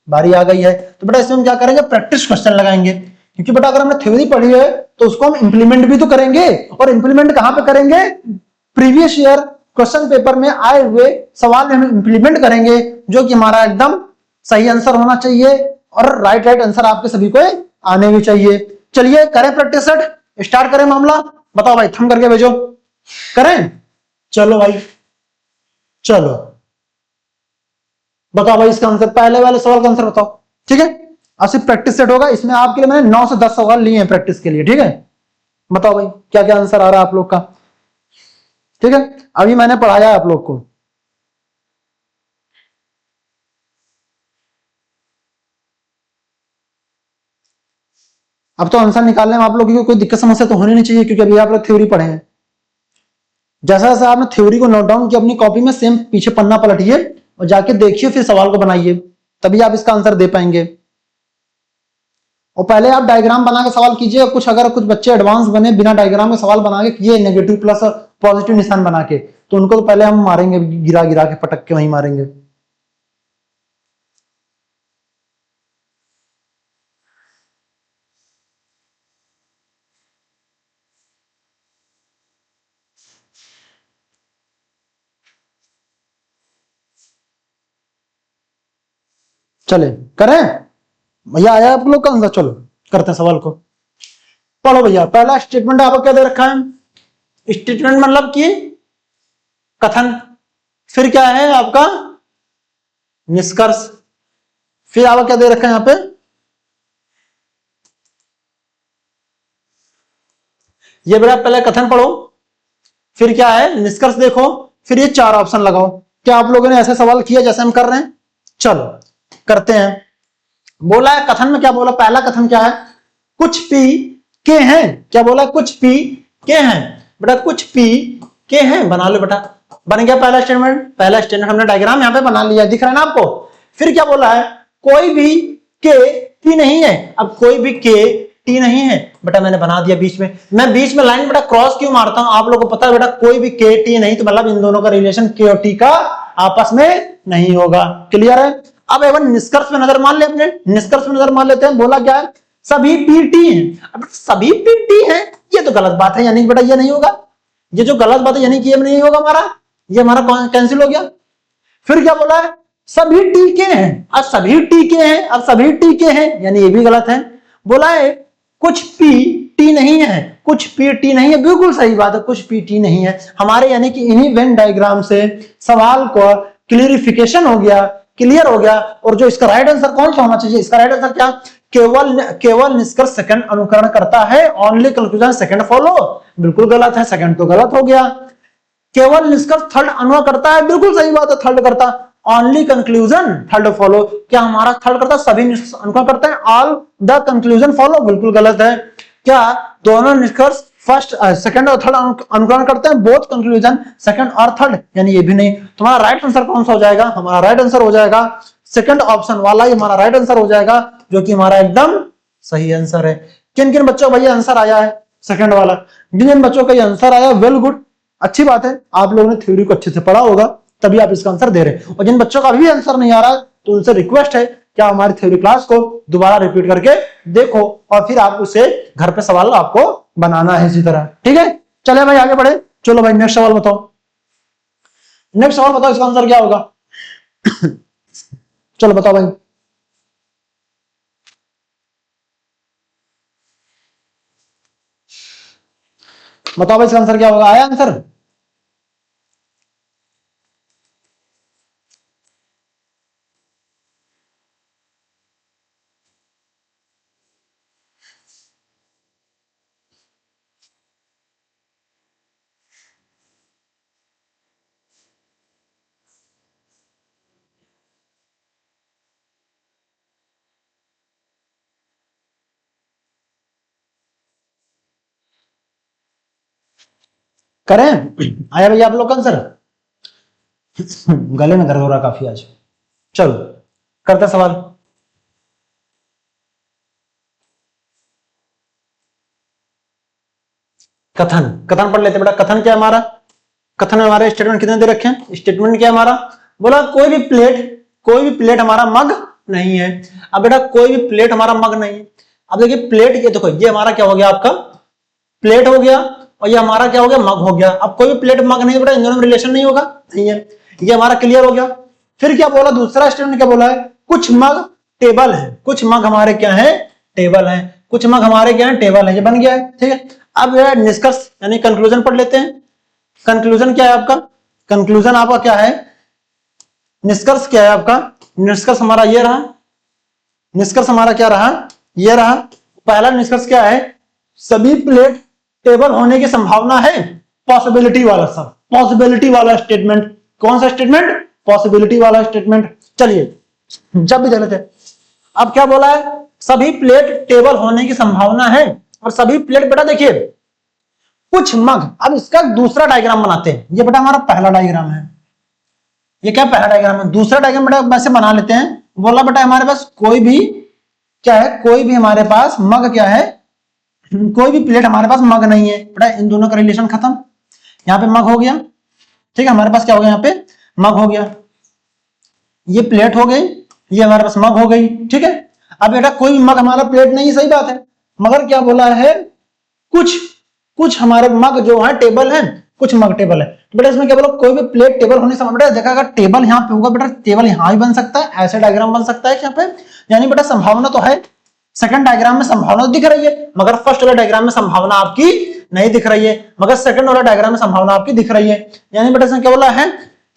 Speaker 1: बारी आ गई है। तो बेटा इसमें हम क्या करेंगे, प्रैक्टिस क्वेश्चन लगाएंगे। क्योंकि बेटा अगर हमने थ्योरी पढ़ी है तो उसको हम इंप्लीमेंट भी तो करेंगे, और इंप्लीमेंट कहां पे करेंगे, प्रीवियस ईयर क्वेश्चन पेपर में आए हुए सवाल में हम इंप्लीमेंट करेंगे, जो कि हमारा एकदम सही आंसर होना चाहिए, और राइट आंसर आपके सभी को आने भी चाहिए। चलिए करें प्रैक्टिस सेट, स्टार्ट करें मामला। बताओ भाई, थम करके भेजो, करें। चलो भाई, चलो बताओ भाई इसका आंसर, पहले वाले सवाल का आंसर बताओ, ठीक है। अब सिर्फ प्रैक्टिस सेट होगा, इसमें आपके लिए मैंने 9 से 10 सवाल लिए हैं प्रैक्टिस के लिए, ठीक है। बताओ भाई क्या क्या आंसर आ रहा है आप लोग का, ठीक है। अभी मैंने पढ़ाया है आप लोग को। अब तो आंसर निकालने में आप लोगों की कोई दिक्कत समस्या तो होनी नहीं चाहिए, क्योंकि अभी आप लोग थ्योरी पढ़े हैं। जैसा जैसा आपने थ्योरी को नोट डाउन किया अपनी कॉपी में, सेम पीछे पन्ना पलटिए और जाके देखिए, फिर सवाल को बनाइए, तभी आप इसका आंसर दे पाएंगे। और पहले आप डायग्राम बना के सवाल कीजिए। कुछ अगर कुछ बच्चे एडवांस बने बिना डायग्राम के सवाल बना के किए, नेगेटिव प्लस पॉजिटिव निशान बना के, तो उनको तो पहले हम मारेंगे, गिरा गिरा के पटक के वहीं मारेंगे। चले करें भैया, आया आप लोग का आंसर। चलो करते हैं सवाल को। पढ़ो भैया, पहला स्टेटमेंट आपको क्या दे रखा है, स्टेटमेंट मतलब कि कथन। फिर क्या है आपका निष्कर्ष। फिर आपको क्या दे रखा है यहां पे, ये बेटा पहले कथन पढ़ो, फिर क्या है निष्कर्ष देखो, फिर ये 4 ऑप्शन लगाओ। क्या आप लोगों ने ऐसे सवाल किया जैसे हम कर रहे हैं? चलो करते हैं। बोला है कथन में, क्या बोला, पहला कथन क्या है, कुछ पी के हैं। क्या बोला, कुछ पी के हैं। बेटा कुछ पी के हैं, बना लो बेटा, बन गया पहला स्टेटमेंट। पहला स्टेटमेंट हमने डायग्राम यहां पे बना लिया, दिख रहा है ना आपको। फिर क्या बोला है, कोई भी के टी नहीं है। अब कोई भी के टी नहीं है, बेटा मैंने बना दिया बीच में। मैं बीच में लाइन बेटा क्रॉस क्यों मारता हूं, आप लोगों को पता है बेटा, कोई भी के टी नहीं तो मतलब इन दोनों का रिलेशन के और टी का आपस में नहीं होगा। क्लियर है। अब एवं निष्कर्ष में नजर मान ले, अपने निष्कर्ष में नजर मान लेते हैं। बोला क्या है, सभी पीटी हैं। अब सभी पीटी हैं, ये तो गलत बात है, यानी बेटा ये नहीं होगा। ये जो गलत बात है यानी कि ये नहीं होगा हमारा, ये हमारा कैंसिल हो गया। फिर क्या बोला है, सभी टीके हैं। अब सभी टीके हैं, अब सभी टीके हैं यानी ये भी गलत है। बोला है कुछ पी टी नहीं है, कुछ पी टी नहीं है, बिल्कुल सही बात है, कुछ पी टी नहीं है हमारे, यानी कि इन्हीं वेन डायग्राम से सवाल को क्लियरिफिकेशन हो गया, क्लियर हो गया। और जो इसका राइट आंसर कौन सा होना चाहिए, इसका राइट आंसर क्या, केवल निष्कर्ष सेकंड अनुकरण करता है, ओनली कंक्लूजन सेकंड फॉलो, बिल्कुल गलत है, सेकंड तो गलत हो गया। केवल निष्कर्ष थर्ड अनुकरण करता है, बिल्कुल सही बात है, थर्ड करता। ओनली कंक्लूजन थर्ड फॉलो, क्या हमारा थर्ड करता, सभी निष्कर्ष अनुकरण करते हैं, ऑल द कंक्लूजन फॉलो, बिल्कुल गलत है। क्या दोनों निष्कर्ष फर्स्ट सेकंड और थर्ड अनुकरण करते हैं, बोथ कंक्लूजन सेकंड और थर्ड, यानी ये भी नहीं। तुम्हारा राइट आंसर कौन सा हो जाएगा? हमारा राइट आंसर हो जाएगा सेकंड ऑप्शन वाला, ये हमारा राइट आंसर हो जाएगा, जो कि हमारा एकदम सही आंसर है। किन किन बच्चों का ये आंसर आया है सेकंड वाला? जिन जिन बच्चों का ये आंसर आया, वेल गुड, अच्छी बात है, आप लोगों ने थ्योरी को अच्छे से पढ़ा होगा, तभी आप इसका आंसर दे रहे हैं। और जिन बच्चों का अभी आंसर नहीं आ रहा, तो उनसे रिक्वेस्ट है क्या हमारी थ्योरी क्लास को दोबारा रिपीट करके देखो, और फिर आप उसे घर पे सवाल आपको बनाना है इसी तरह, ठीक है। चले भाई आगे बढ़े, चलो भाई नेक्स्ट सवाल बताओ, नेक्स्ट सवाल बताओ, इसका आंसर क्या होगा? चलो बताओ भाई। बताओ भाई इसका आंसर क्या होगा? आया आंसर? करें? आया भैया आप लोग का आंसर? गले में दर्द हो रहा काफी आज। चलो करते सवाल। कथन, कथन पढ़ लेते बेटा। कथन क्या है हमारा? कथन में हमारे स्टेटमेंट कितने दे रखे हैं? स्टेटमेंट क्या है हमारा? बोला कोई भी प्लेट हमारा मग नहीं है। अब बेटा कोई भी प्लेट हमारा मग नहीं है। अब देखिए प्लेट, ये देखो ये हमारा क्या हो गया? आपका प्लेट हो गया, और ये हमारा क्या हो गया? मग हो गया। अब कोई भी प्लेट मग नहीं है बेटा, इन दोनों में रिलेशन नहीं होगा, नहीं है, ये हमारा क्लियर हो गया। फिर क्या बोला? दूसरा स्टेटमेंट क्या बोला है? कुछ मग टेबल है, कुछ मग हमारे क्या है? टेबल है, कुछ मग हमारे क्या है? टेबल है, ये बन गया है, ठीक है। अब निष्कर्ष यानी कंक्लूजन पढ़ लेते हैं। कंक्लूजन क्या है आपका? कंक्लूजन आपका क्या है? निष्कर्ष क्या है आपका? निष्कर्ष हमारा ये रहा, निष्कर्ष हमारा क्या रहा? ये रहा। पहला निष्कर्ष क्या है? सभी प्लेट टेबल होने की संभावना है, पॉसिबिलिटी वाला, सब पॉसिबिलिटी वाला स्टेटमेंट। कौन सा स्टेटमेंट? पॉसिबिलिटी वाला स्टेटमेंट। चलिए जब भी देख लेते हैं। अब क्या बोला है? सभी प्लेट टेबल होने की संभावना है, और सभी प्लेट बेटा देखिए कुछ मग। अब इसका दूसरा डायग्राम बनाते हैं। ये बेटा हमारा पहला डायग्राम है, ये क्या पहला डायग्राम है। दूसरा डायग्राम बेटा वैसे बना लेते हैं। बोला बेटा हमारे पास कोई भी क्या है? कोई भी हमारे पास मग क्या है? कोई भी प्लेट हमारे पास मग नहीं है बेटा, इन दोनों का रिलेशन खत्म। यहाँ पे मग हो गया, ठीक है, हमारे पास क्या हो गया? यहाँ पे मग हो गया, ये प्लेट हो गई, ये हमारे पास मग हो गई, ठीक है। अब बेटा कोई भी मग हमारा प्लेट नहीं, सही बात है, मगर क्या बोला है? कुछ हमारे मग जो है टेबल है, कुछ मग टेबल है। बेटा इसमें क्या बोला? कोई भी प्लेट टेबल होने से, बेटा देखा अगर टेबल यहाँ पे होगा बेटा, टेबल यहाँ भी बन सकता है, ऐसे डायग्राम बन सकता है यहाँ पे, यानी बेटा संभावना तो है। सेकंड डायग्राम में संभावना दिख रही है, मगर फर्स्ट वाले डायग्राम में संभावना आपकी नहीं दिख रही है, मगर सेकंड वाला डायग्राम में संभावना आपकी दिख रही है। यानी बेटा इसमें क्या बोला है?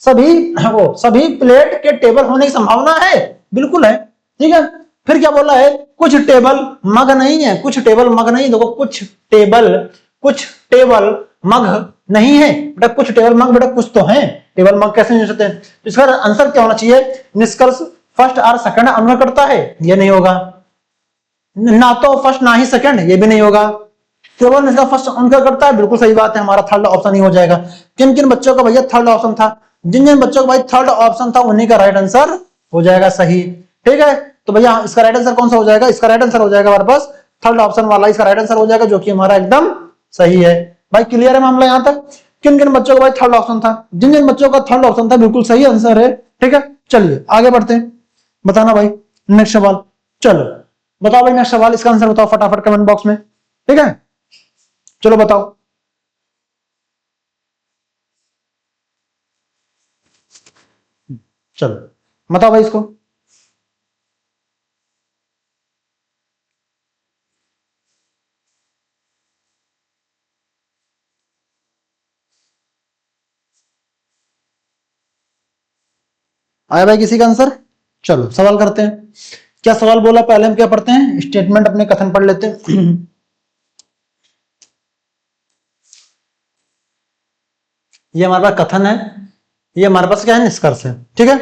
Speaker 1: सभी प्लेट के टेबल होने की संभावना है, बिल्कुल है, ठीक है। फिर क्या बोला है? कुछ टेबल मग नहीं है, कुछ टेबल मग नहीं। देखो कुछ टेबल मग नहीं है बेटा, कुछ टेबल मग बेटा कुछ तो है, टेबल मग कैसे नहीं हो सकते? तो इसका आंसर क्या होना चाहिए? निष्कर्ष फर्स्ट और सेकंड अनुमान करता है, ये नहीं होगा, ना तो फर्स्ट ना ही सेकंड, ये भी नहीं होगा। केवल इसका फर्स्ट अनुमान करता है, बिल्कुल सही बात है, हमारा थर्ड ऑप्शन ही हो जाएगा। किन किन बच्चों का भैया थर्ड ऑप्शन था? जिन जिन बच्चों का भाई थर्ड ऑप्शन था उन्हीं का राइट आंसर हो जाएगा सही, ठीक है। तो भैया इसका राइट आंसर कौन सा हो जाएगा? इसका राइट आंसर हो जाएगा हमारे पास थर्ड ऑप्शन वाला, इसका राइट आंसर हो जाएगा, जो कि हमारा एकदम सही है। भाई क्लियर है मामला यहां तक? किन किन बच्चों का भाई थर्ड ऑप्शन था? जिन जिन बच्चों का थर्ड ऑप्शन था बिल्कुल सही आंसर है, ठीक है। चलिए आगे बढ़ते हैं, बताना भाई नेक्स्ट सवाल। चलो बताओ भाई नेक्स्ट सवाल, इसका आंसर बताओ फटाफट कमेंट बॉक्स में, ठीक है। चलो बताओ। चलो बताओ भाई इसको। आया भाई किसी का आंसर? चलो सवाल करते हैं। क्या सवाल बोला पहले हम क्या पढ़ते हैं? स्टेटमेंट अपने कथन पढ़ लेते हैं। ये हमारे पास कथन है, ये हमारे पास क्या है? निष्कर्ष है, ठीक है।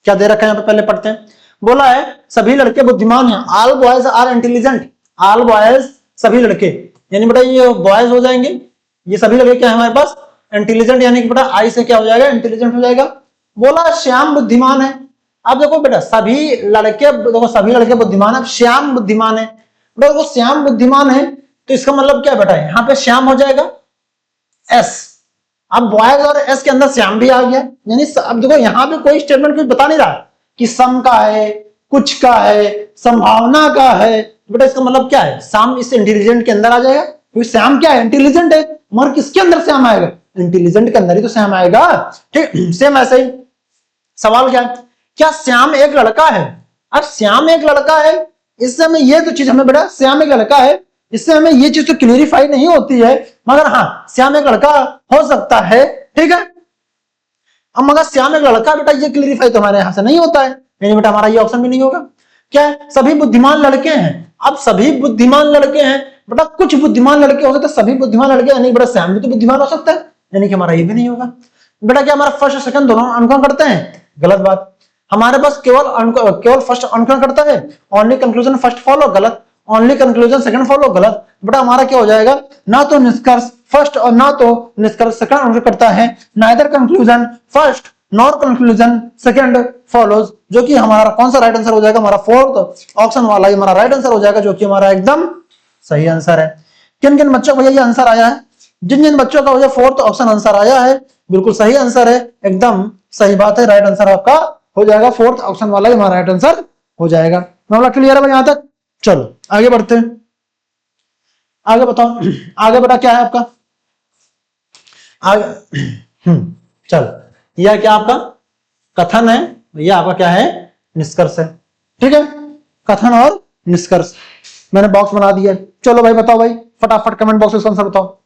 Speaker 1: क्या दे रखा है यहाँ पे पहले पढ़ते हैं। बोला है सभी लड़के बुद्धिमान हैं, all boys are intelligent, all boys सभी लड़के यानी बेटा ये बॉयज हो जाएंगे, ये सभी लड़के क्या है हमारे पास इंटेलिजेंट, यानी कि बेटा आई से क्या हो जाएगा इंटेलिजेंट हो जाएगा। बोला श्याम बुद्धिमान है। अब देखो बेटा सभी लड़के, देखो सभी लड़के बुद्धिमान है, श्याम बुद्धिमान है। बेटा देखो श्याम बुद्धिमान है तो इसका मतलब क्या बेटा यहाँ पे श्याम हो जाएगा एस। अब बॉयज और एस के अंदर श्याम भी आ गया, यानी अब देखो यहाँ पे कोई स्टेटमेंट कुछ बता नहीं रहा कि सम का है, कुछ का है, संभावना का है। बेटा इसका मतलब क्या है, श्याम इस इंटेलिजेंट के अंदर आ जाएगा, क्योंकि श्याम क्या है इंटेलिजेंट है, मगर किसके अंदर श्याम आएगा, इंटेलिजेंट के अंदर ही तो श्याम आएगा। ठीक, सेम ऐसे ही सवाल क्या है, क्या श्याम एक लड़का है। अब श्याम एक लड़का है, इससे हमें ये तो चीज हमें बेटा श्याम एक लड़का है, इससे हमें ये चीज तो क्लियरिफाई नहीं होती है, मगर हाँ श्याम एक लड़का हो सकता है। ठीक है, अब मगर श्याम एक लड़का बेटा ये क्लियरिफाई तो हमारे यहां से नहीं होता है, यानी बेटा हमारा ये ऑप्शन भी नहीं होगा। क्या है, सभी बुद्धिमान लड़के हैं। अब सभी बुद्धिमान लड़के हैं बेटा, कुछ बुद्धिमान लड़के हो सकते, सभी बुद्धिमान लड़के, यानी बेटा श्याम भी तो बुद्धिमान हो सकता है, यानी कि हमारा ये भी नहीं होगा। बेटा क्या हमारा फर्स्ट सेकंड दोनों अनुकरण करते हैं, गलत बात। हमारे पास केवल फर्स्ट अनुकरण करता है, ओनली कंक्लूजन फर्स्ट फॉलो, गलत। ओनली कंक्लूजन सेकंड फॉलो, गलत। बेटा हमारा क्या हो जाएगा, ना तो निष्कर्ष फर्स्ट और ना तो निष्कर्ष सेकंड अनुकरण करता है, neither conclusion first nor conclusion second follows, जो कि हमारा कौन सा राइट आंसर हो जाएगा, हमारा फोर्थ ऑप्शन वाला ही हमारा राइट आंसर हो जाएगा, जो कि हमारा एकदम सही आंसर है। किन किन बच्चों को भैया ये आंसर आया है, जिन जिन बच्चों का भैया फोर्थ ऑप्शन आंसर आया है, बिल्कुल सही आंसर है, एकदम सही बात है, राइट आंसर आपका हो जाएगा, फोर्थ ऑप्शन वाला ही हमारा राइट आंसर हो जाएगा। मामला क्लियर है भाई यहां तक, चलो आगे बढ़ते हैं। आगे बताओ, आगे बेटा क्या है आपका आगे, चलो यह क्या आपका कथन है, यह आपका क्या है निष्कर्ष है। ठीक है, कथन और निष्कर्ष मैंने बॉक्स बना दिया। चलो भाई बताओ भाई, फटाफट कमेंट बॉक्स में आंसर बताओ।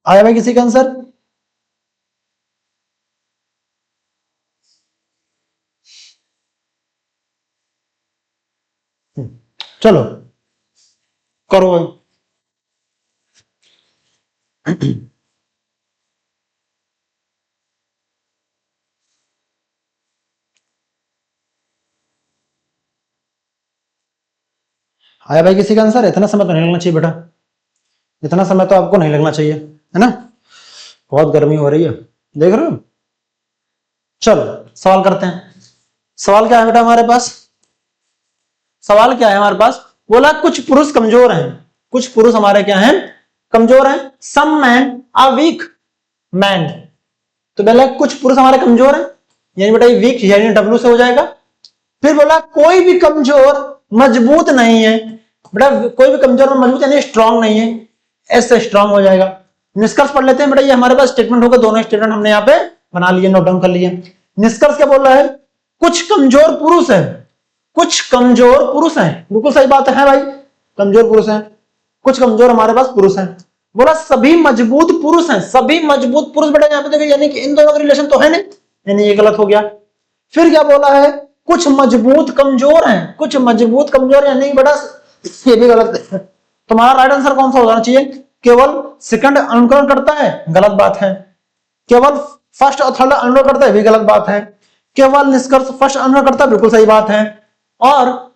Speaker 1: आया भाई किसी का आंसर, चलो करो भाई। आया भाई किसी का आंसर, इतना समय तो नहीं लगना चाहिए बेटा, इतना समय तो आपको नहीं लगना चाहिए, है ना, बहुत गर्मी हो रही है देख रहे हो। चलो सवाल करते हैं। सवाल क्या है बेटा हमारे पास, सवाल क्या है हमारे पास, बोला कुछ पुरुष कमजोर हैं, कुछ पुरुष हमारे क्या हैं कमजोर हैं, सम मैन आर वीक मैन। तो बोला कुछ पुरुष हमारे कमजोर हैं, यानी बेटा ये वीक यानी डब्ल्यू से हो जाएगा। फिर बोला कोई भी कमजोर मजबूत नहीं है, बेटा कोई भी कमजोर और मजबूत यानी स्ट्रांग नहीं है, एस से स्ट्रांग हो जाएगा। निष्कर्ष पढ़ लेते हैं बेटा, ये हमारे पास स्टेटमेंट होगा, दोनों स्टेटमेंट हमने यहाँ पे बना लिए, नोट डाउन कर लिए। निष्कर्ष क्या बोल रहा है, कुछ कमजोर पुरुष है, कुछ कमजोर पुरुष हैं, बिल्कुल सही बात है भाई, कमजोर पुरुष हैं, कुछ कमजोर हमारे पास पुरुष हैं। बोला सभी मजबूत पुरुष हैं, सभी मजबूत पुरुष बेटा यहाँ पे देखिए, यानी कि इन दोनों का रिलेशन तो है नहीं, यानी ये गलत हो गया। फिर क्या बोला है, कुछ मजबूत कमजोर हैं, कुछ मजबूत कमजोर यानी बेटा ये भी गलत है। तुम्हारा राइट आंसर कौन सा होना चाहिए, केवल सेकंड अनुकरण करता है, गलत बात है। केवल फर्स्ट और थर्ड अनुकरण करता है, भी गलत बात है। केवल निष्कर्ष फर्स्ट अनुकरण करता है, बिल्कुल सही बात है। और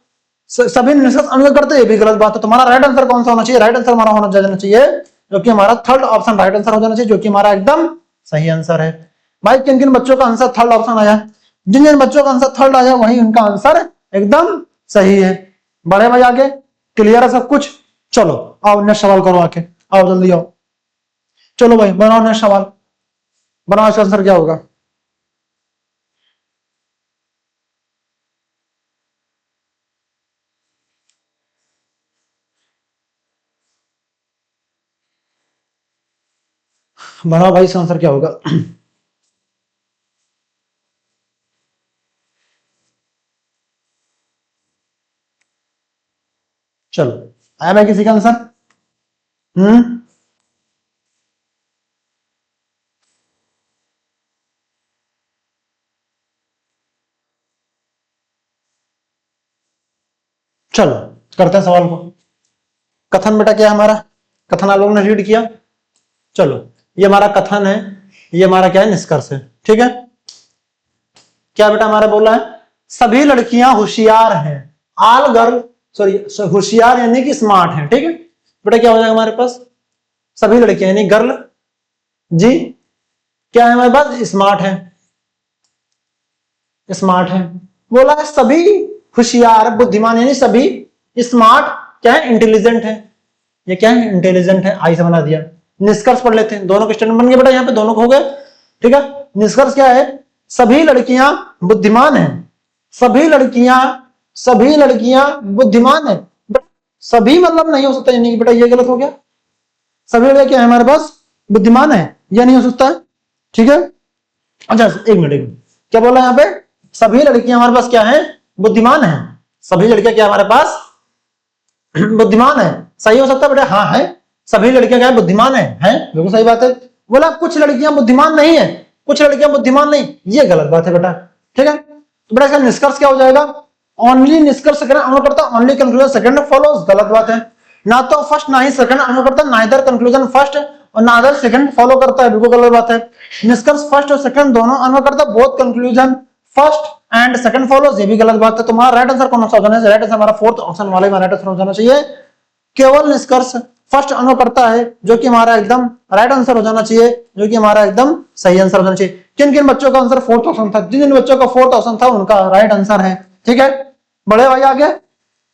Speaker 1: सभी निष्कर्ष अनुकरण करते हैं, भी गलत बात है। तुम्हारा राइट आंसर कौन सा होना चाहिए, राइट आंसर हमारा होना जाना चाहिए, जो कि हमारा थर्ड ऑप्शन राइट आंसर हो जाना चाहिए, जो कि हमारा एकदम सही आंसर है। भाई किन किन बच्चों का आंसर थर्ड ऑप्शन आया, जिन जिन बच्चों का आंसर थर्ड आया वही उनका आंसर एकदम सही है। बढ़े भाई आगे, क्लियर है सब कुछ। चलो आओ नेक्स्ट सवाल करो, आके आओ जल्दी आओ, चलो भाई बनाओ नेक्स्ट सवाल, बनाओ इसका आंसर क्या होगा। बनाओ भाई इसका आंसर क्या होगा। चलो आया भाई किसी का आंसर, चलो करते हैं सवाल को। कथन बेटा क्या है हमारा, कथन आप लोगों ने रीड किया। चलो ये हमारा कथन है, ये हमारा क्या है निष्कर्ष है। ठीक है, क्या बेटा हमारा बोला है, सभी लड़कियां होशियार हैं। ऑल गर्ल, सॉरी, होशियार यानी कि स्मार्ट है। ठीक है बेटा, क्या हो जाएगा हमारे पास? सभी लड़कियां यानी गर्ल जी क्या है हमारे पास? स्मार्ट है, स्मार्ट है। बोला है सभी होशियार बुद्धिमान यानी सभी स्मार्ट क्या है? इंटेलिजेंट है। ये क्या है? इंटेलिजेंट है। आई से बना दिया। निष्कर्ष पढ़ लेते हैं। दोनों के स्टेटमेंट बन गए बेटा, यहाँ पे दोनों हो गए। ठीक है, निष्कर्ष क्या है? सभी लड़कियां बुद्धिमान हैं। सभी लड़कियां बुद्धिमान है। सभी मतलब नहीं हो सकता, यानी कि बेटा ये गलत हो गया। सभी लड़कियां क्या है हमारे पास? बुद्धिमान है, यह नहीं हो सकता है। ठीक है, अच्छा एक मिनट, क्या बोला यहाँ पे? सभी लड़कियां हमारे पास क्या है? बुद्धिमान है। सभी लड़कियां क्या हमारे पास? बुद्धिमान है। सही हो सकता है बेटा? हाँ है। सभी लड़कियां क्या है? बुद्धिमान है, बिल्कुल सही बात है। बोला कुछ लड़कियां बुद्धिमान नहीं है, कुछ लड़कियां बुद्धिमान नहीं, ये गलत बात है बेटा। ठीक है, तो बेटा इसका निष्कर्ष क्या हो जाएगा? ओनली निष्कर्ष सेकंड अनुकर्ता, ओनली कंक्लूजन सेकंड फॉलोज। गलत बात है। ना तो फर्स्ट ना ही सेकंड अनुकर्ता, नाइदर कंक्लूजन फर्स्ट और नाइदर सेकंड फॉलो करता है, बिल्कुल गलत बात है। निष्कर्ष फर्स्ट और सेकंड दोनों अनुकर्ता, both conclusion first and second follows, ये भी गलत बात है। तुम्हारा राइट आंसर कौन सा हो जाना चाहिए? राइट आंसर हमारा फोर्थ ऑप्शन वाला हमारा राइट आंसर हो जाना चाहिए। केवल निष्कर्ष फर्स्ट अनुकर्ता है, जो कि हमारा एकदम राइट आंसर हो जाना चाहिए, जो कि हमारा एकदम सही आंसर हो जाना चाहिए। किन किन बच्चों का आंसर फोर्थ ऑप्शन था? जिन जिन बच्चों का फोर्थ ऑप्शन था उनका राइट आंसर है। ठीक है, बड़े भाई आगे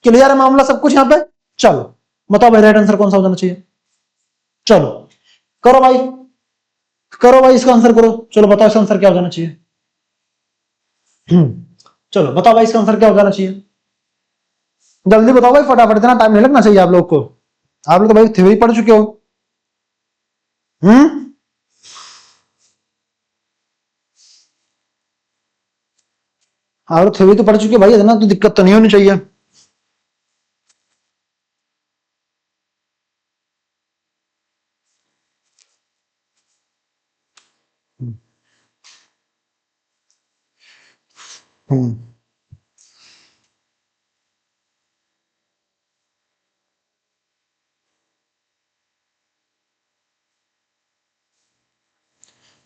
Speaker 1: क्लियर है मामला सब कुछ यहाँ पे? चलो बताओ भाई राइट आंसर कौन सा हो जाना चाहिए? चलो करो भाई, करो भाई, इसका आंसर करो। चलो बताओ इसका आंसर क्या हो जाना चाहिए? चलो बताओ भाई इसका आंसर क्या हो जाना चाहिए? जल्दी बताओ भाई, फटाफट, इतना टाइम नहीं लगना चाहिए आप लोग को। आप लोग तो भाई थ्योरी पढ़ चुके हो। आप लोग थ्योरी तो पढ़ चुके हो भाई, इतना तो दिक्कत तो नहीं होनी चाहिए।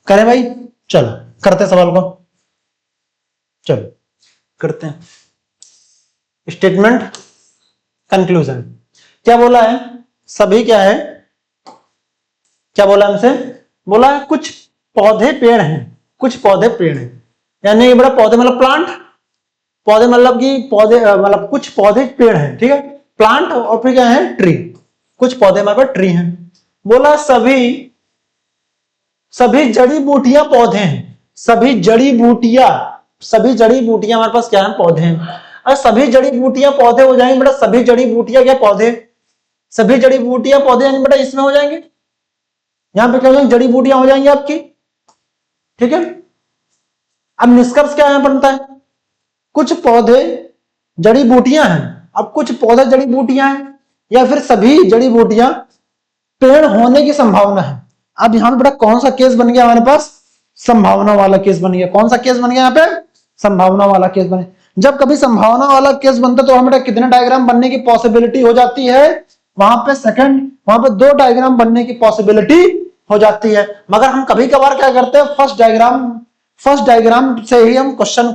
Speaker 1: करें भाई? चलो करते हैं सवाल को, चलो करते हैं। स्टेटमेंट कंक्लूजन क्या बोला है? सभी क्या है? क्या बोला हमसे? बोला है कुछ पौधे पेड़ हैं, कुछ पौधे पेड़ हैं, यानी कि बड़ा पौधे मतलब प्लांट, पौधे मतलब कि पौधे मतलब कुछ पौधे पेड़ हैं। ठीक है, प्लांट और फिर क्या है? ट्री। कुछ पौधे हमारे पास ट्री हैं। बोला सभी जड़ी बूटियां पौधे हैं। सभी जड़ी बूटियां हमारे पास क्या है? पौधे हैं। और सभी जड़ी बूटियां पौधे हो जाएंगे बेटा, सभी जड़ी बूटियां क्या? पौधे। सभी जड़ी बूटियां पौधे यानी बेटा इसमें हो जाएंगे, यहां पे क्या हो जाएंगे? जड़ी बूटियां हो जाएंगी आपकी। ठीक है, अब निष्कर्ष क्या यहां बनता है? कुछ पौधे जड़ी बूटियां हैं। अब कुछ पौधे जड़ी बूटियां हैं या फिर सभी जड़ी बूटियां पेड़ होने की संभावना है। अब यहां पे बेटा कौन सा केस बन गया हमारे पास? संभावना वाला केस बन गया। कौन सा केस बन गया यहाँ पे? संभावना वाला केस बने। जब कभी संभावना वाला केस बनता है तो हमें कितने डायग्राम बनने की पॉसिबिलिटी हो जाती है? वहां पे वहां पे 2 डायग्राम बनने की पॉसिबिलिटी हो जाती है। मगर हम कभी कभार क्या करते हैं? फर्स्ट डायग्राम से ही हम क्वेश्चन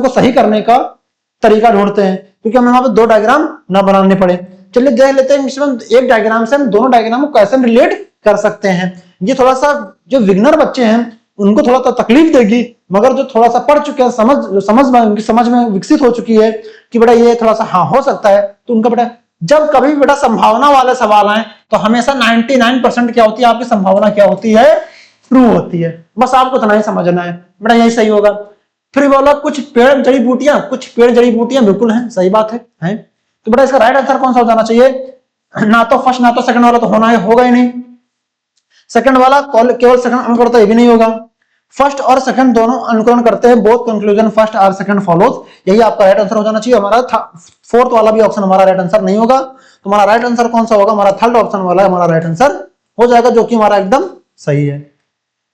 Speaker 1: को सही करने का तरीका ढूंढते हैं, क्योंकि हमें वहां पे 2 डायग्राम ना बनाने पड़े। चलिए देख लेते हैं एक डायग्राम से हम दोनों डायग्राम को कैसे रिलेट कर सकते हैं। ये थोड़ा सा जो बिगिनर बच्चे हैं उनको थोड़ा सा तकलीफ देगी, मगर जो थोड़ा सा पढ़ चुके हैं, समझ में विकसित हो चुकी है कि बेटा ये थोड़ा सा हाँ हो सकता है, तो उनका बेटा जब कभी बेटा संभावना वाले सवाल आए तो हमेशा 99% क्या होती है आपकी संभावना? क्या होती है? ट्रू होती है। बस आपको इतना ही समझना है बेटा, यही सही होगा। फिर बोला कुछ पेड़ जड़ी बूटियां बिल्कुल है, सही बात है। तो बेटा इसका राइट आंसर कौन सा हो जाना चाहिए? ना तो फर्स्ट ना तो सेकंड वाला तो होगा ही नहीं। सेकंड वाला केवल सेकंड अनुकरण करता है, ये भी नहीं होगा। फर्स्ट और सेकंड दोनों अनुकरण करते हैं, बोथ कंक्लूजन फर्स्ट और सेकंड फॉलोज, यही आपका राइट आंसर हो जाना चाहिए। हमारा फोर्थ वाला भी ऑप्शन हमारा राइट आंसर नहीं होगा। तो हमारा राइट आंसर कौन सा होगा? हमारा थर्ड ऑप्शन वाला हमारा राइट आंसर हो जाएगा, जो कि हमारा एकदम सही है।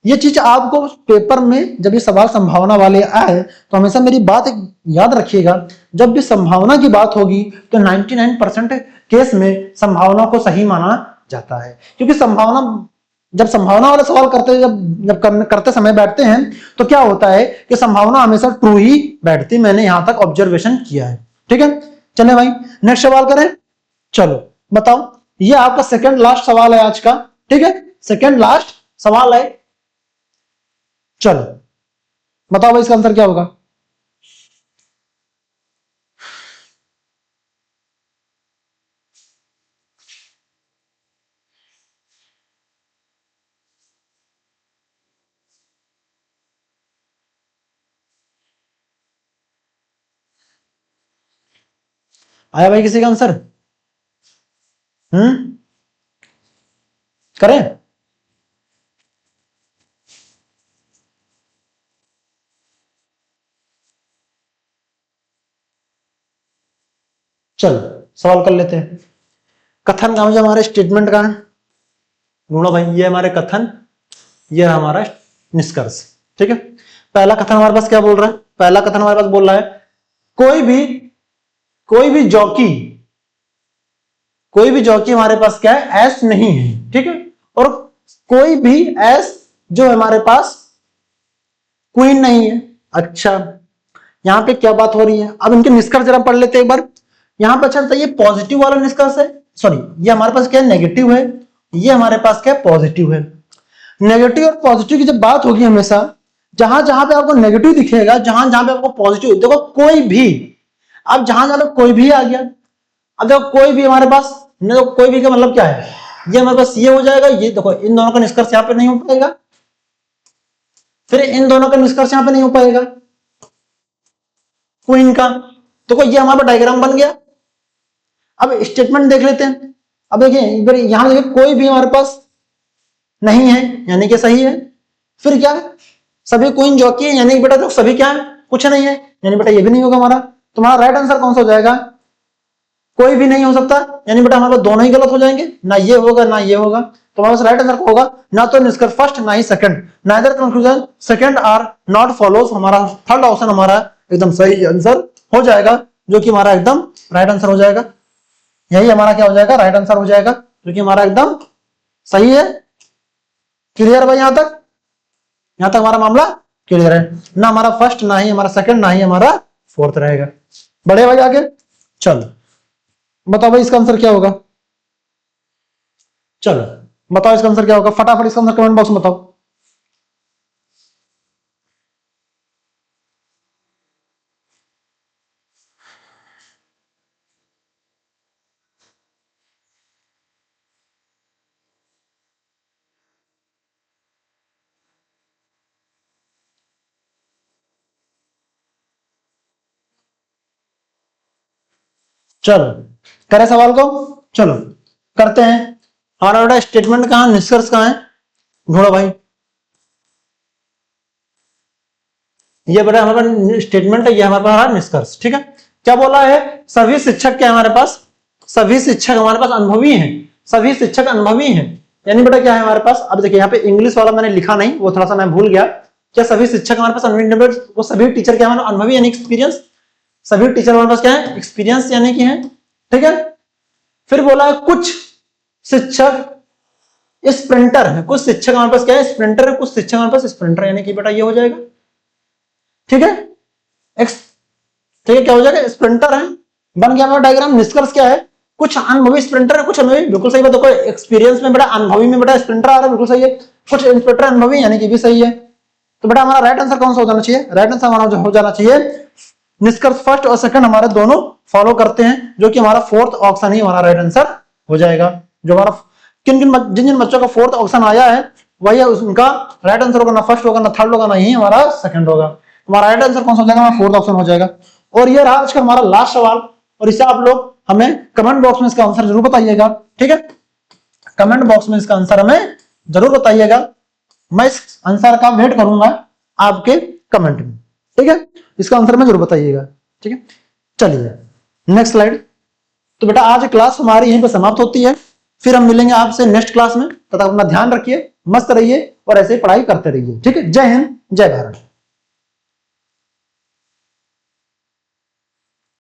Speaker 1: ये चीज आपको पेपर में जब ये सवाल संभावना वाले आए तो हमेशा मेरी बात एक याद रखिएगा, जब भी संभावना की बात होगी तो 99% केस में संभावना को सही माना जाता है, क्योंकि संभावना जब संभावना वाले सवाल करते करते समय बैठते हैं तो क्या होता है कि संभावना हमेशा ट्रू ही बैठती, मैंने यहां तक ऑब्जर्वेशन किया है। ठीक है, चले भाई नेक्स्ट सवाल करें। चलो बताओ, ये आपका सेकंड लास्ट सवाल है आज का। ठीक है, सेकंड लास्ट सवाल है। चलो बताओ भाई इसका आंसर क्या होगा। आया भाई किसी का आंसर? करें? चलो सवाल कर लेते हैं। कथन का जो हमारे स्टेटमेंट का है, ढूंढो भाई। ये हमारे कथन, ये हमारा निष्कर्ष। ठीक है, पहला कथन हमारे पास क्या बोल रहा है? पहला कथन हमारे पास बोल रहा है कोई भी जॉकी हमारे पास क्या है? एस नहीं है। ठीक है, और कोई भी एस जो हमारे पास क्वीन नहीं है। अच्छा, यहां पे क्या बात हो रही है? अब इनके निष्कर्ष जरा पढ़ लेते हैं एक बार। यहां पे अच्छा बताइए, पॉजिटिव वाला निष्कर्ष है, सॉरी ये हमारे पास क्या है? नेगेटिव है। ये हमारे पास क्या है? पॉजिटिव है। नेगेटिव और पॉजिटिव की जब बात होगी, हमेशा जहां जहां पे आपको नेगेटिव दिखेगा, जहां जहां पे आपको पॉजिटिव, देखो कोई भी, अब जहां जहां पे कोई भी आ गया, अब देखो कोई भी हमारे पास, तो कोई भी का मतलब क्या है? ये हमारे पास ये हो जाएगा। ये देखो इन दोनों का निष्कर्ष यहां पे नहीं हो पाएगा, फिर इन दोनों का निष्कर्ष यहां पे नहीं हो पाएगा क्वीन का। देखो ये हमारा डायग्राम बन गया। अब स्टेटमेंट देख लेते हैं। अब देखिए यहां देखिए कोई भी हमारे पास नहीं है, यानी कि सही है। फिर क्या है? सभी क्वीन जॉकी है, यानी कि बेटा तो सभी क्या है? कुछ नहीं है, यानी बेटा ये भी नहीं होगा हमारा। तुम्हारा राइट आंसर कौन सा हो जाएगा? कोई भी नहीं हो सकता, यानी बेटा हमारे पास दोनों ही गलत हो जाएंगे, ना ये होगा ना ये होगा। तो हमारे पास राइट आंसर होगा ना तो निष्कर्ष फर्स्ट, ना ही second, neither conclusion second are not follows. हमारा थर्ड ऑप्शन हमारा एकदम सही आंसर हो जाएगा, जो कि हमारा एकदम राइट आंसर हो जाएगा। यही हमारा क्या हो जाएगा? राइट आंसर हो जाएगा, जो कि हमारा एकदम सही है। क्लियर भाई? यहां तक हमारा मामला क्लियर है। ना हमारा फर्स्ट, ना ही हमारा सेकंड, ना ही हमारा फोर्थ रहेगा। बढ़े भाई आगे। चलो बताओ भाई इसका आंसर क्या होगा। चलो बताओ इसका आंसर क्या होगा, फटाफट इसका आंसर कमेंट बॉक्स में बताओ। चलो करें सवाल को। चलो करते हैं। हमारा बेटा स्टेटमेंट कहां, निष्कर्ष कहां है? ढूंढो भाई। ये बेटा हमारा स्टेटमेंट है, ये हमारे पास निष्कर्ष। ठीक है, क्या बोला है? सभी शिक्षक क्या हमारे पास? सभी शिक्षक हमारे पास अनुभवी हैं। सभी शिक्षक अनुभवी हैं, यानी बेटा क्या है हमारे पास? अब देखिए यहाँ पे इंग्लिश वाला मैंने लिखा नहीं, वो थोड़ा सा मैं भूल गया। क्या सभी शिक्षक हमारे पास अनुभवी? वो सभी टीचर क्या हमारे अनुभवी यानी एक्सपीरियंस। सभी टीचर हमारे पास क्या है? एक्सपीरियंस यानी कि है। ठीक है, फिर बोला है कुछ शिक्षक स्प्रिंटर है। कुछ शिक्षक हमारे पास क्या है? स्प्रिंटर है। कुछ शिक्षक हमारे पास स्प्रिंटर, यानी कि बेटा ये हो जाएगा। ठीक है, ठीक है, क्या हो जाएगा? स्प्रिंटर है। बन गया हमारा डायग्राम। निष्कर्ष क्या है? कुछ अनुभवी स्प्रिंटर है, कुछ अनुभवी, बिल्कुल सही बात। देखो एक्सपीरियंस में बेटा अनुभवी में बेटा स्प्रिंटर आ रहा है, बिल्कुल सही है। कुछ इंस्पेक्टर अनुभवी, यानी कि भी सही है। तो बेटा हमारा राइट आंसर कौन सा हो जाना चाहिए? राइट आंसर हमारा हो जाना चाहिए निष्कर्ष फर्स्ट और सेकंड हमारे दोनों फॉलो करते हैं, जो कि हमारा फोर्थ ऑप्शन ही हमारा राइट आंसर हो जाएगा। जो हमारा जिन जिन बच्चों का फोर्थ ऑप्शन आया है वही उनका राइट आंसर होगा, ना फर्स्ट होगा ना थर्ड होगा ना ही हमारा सेकंड होगा। हमारा राइट आंसर कौन सा हो जाएगा? हमारा फोर्थ ऑप्शन हो जाएगा। और ये रहा आज का हमारा लास्ट सवाल, और इसे आप लोग हमें कमेंट बॉक्स में इसका आंसर जरूर बताइएगा। ठीक है, कमेंट बॉक्स में इसका आंसर हमें जरूर बताइएगा। मैं इस आंसर का वेट करूंगा आपके कमेंट में। ठीक है, इसका आंसर में जरूर बताइएगा। ठीक है, चलिए नेक्स्ट स्लाइड। तो बेटा आज क्लास हमारी यहीं पर समाप्त होती है, फिर हम मिलेंगे आपसे नेक्स्ट क्लास में। तब तक अपना ध्यान रखिए, मस्त रहिए और ऐसे पढ़ाई करते रहिए। ठीक है, जय हिंद, जय भारत।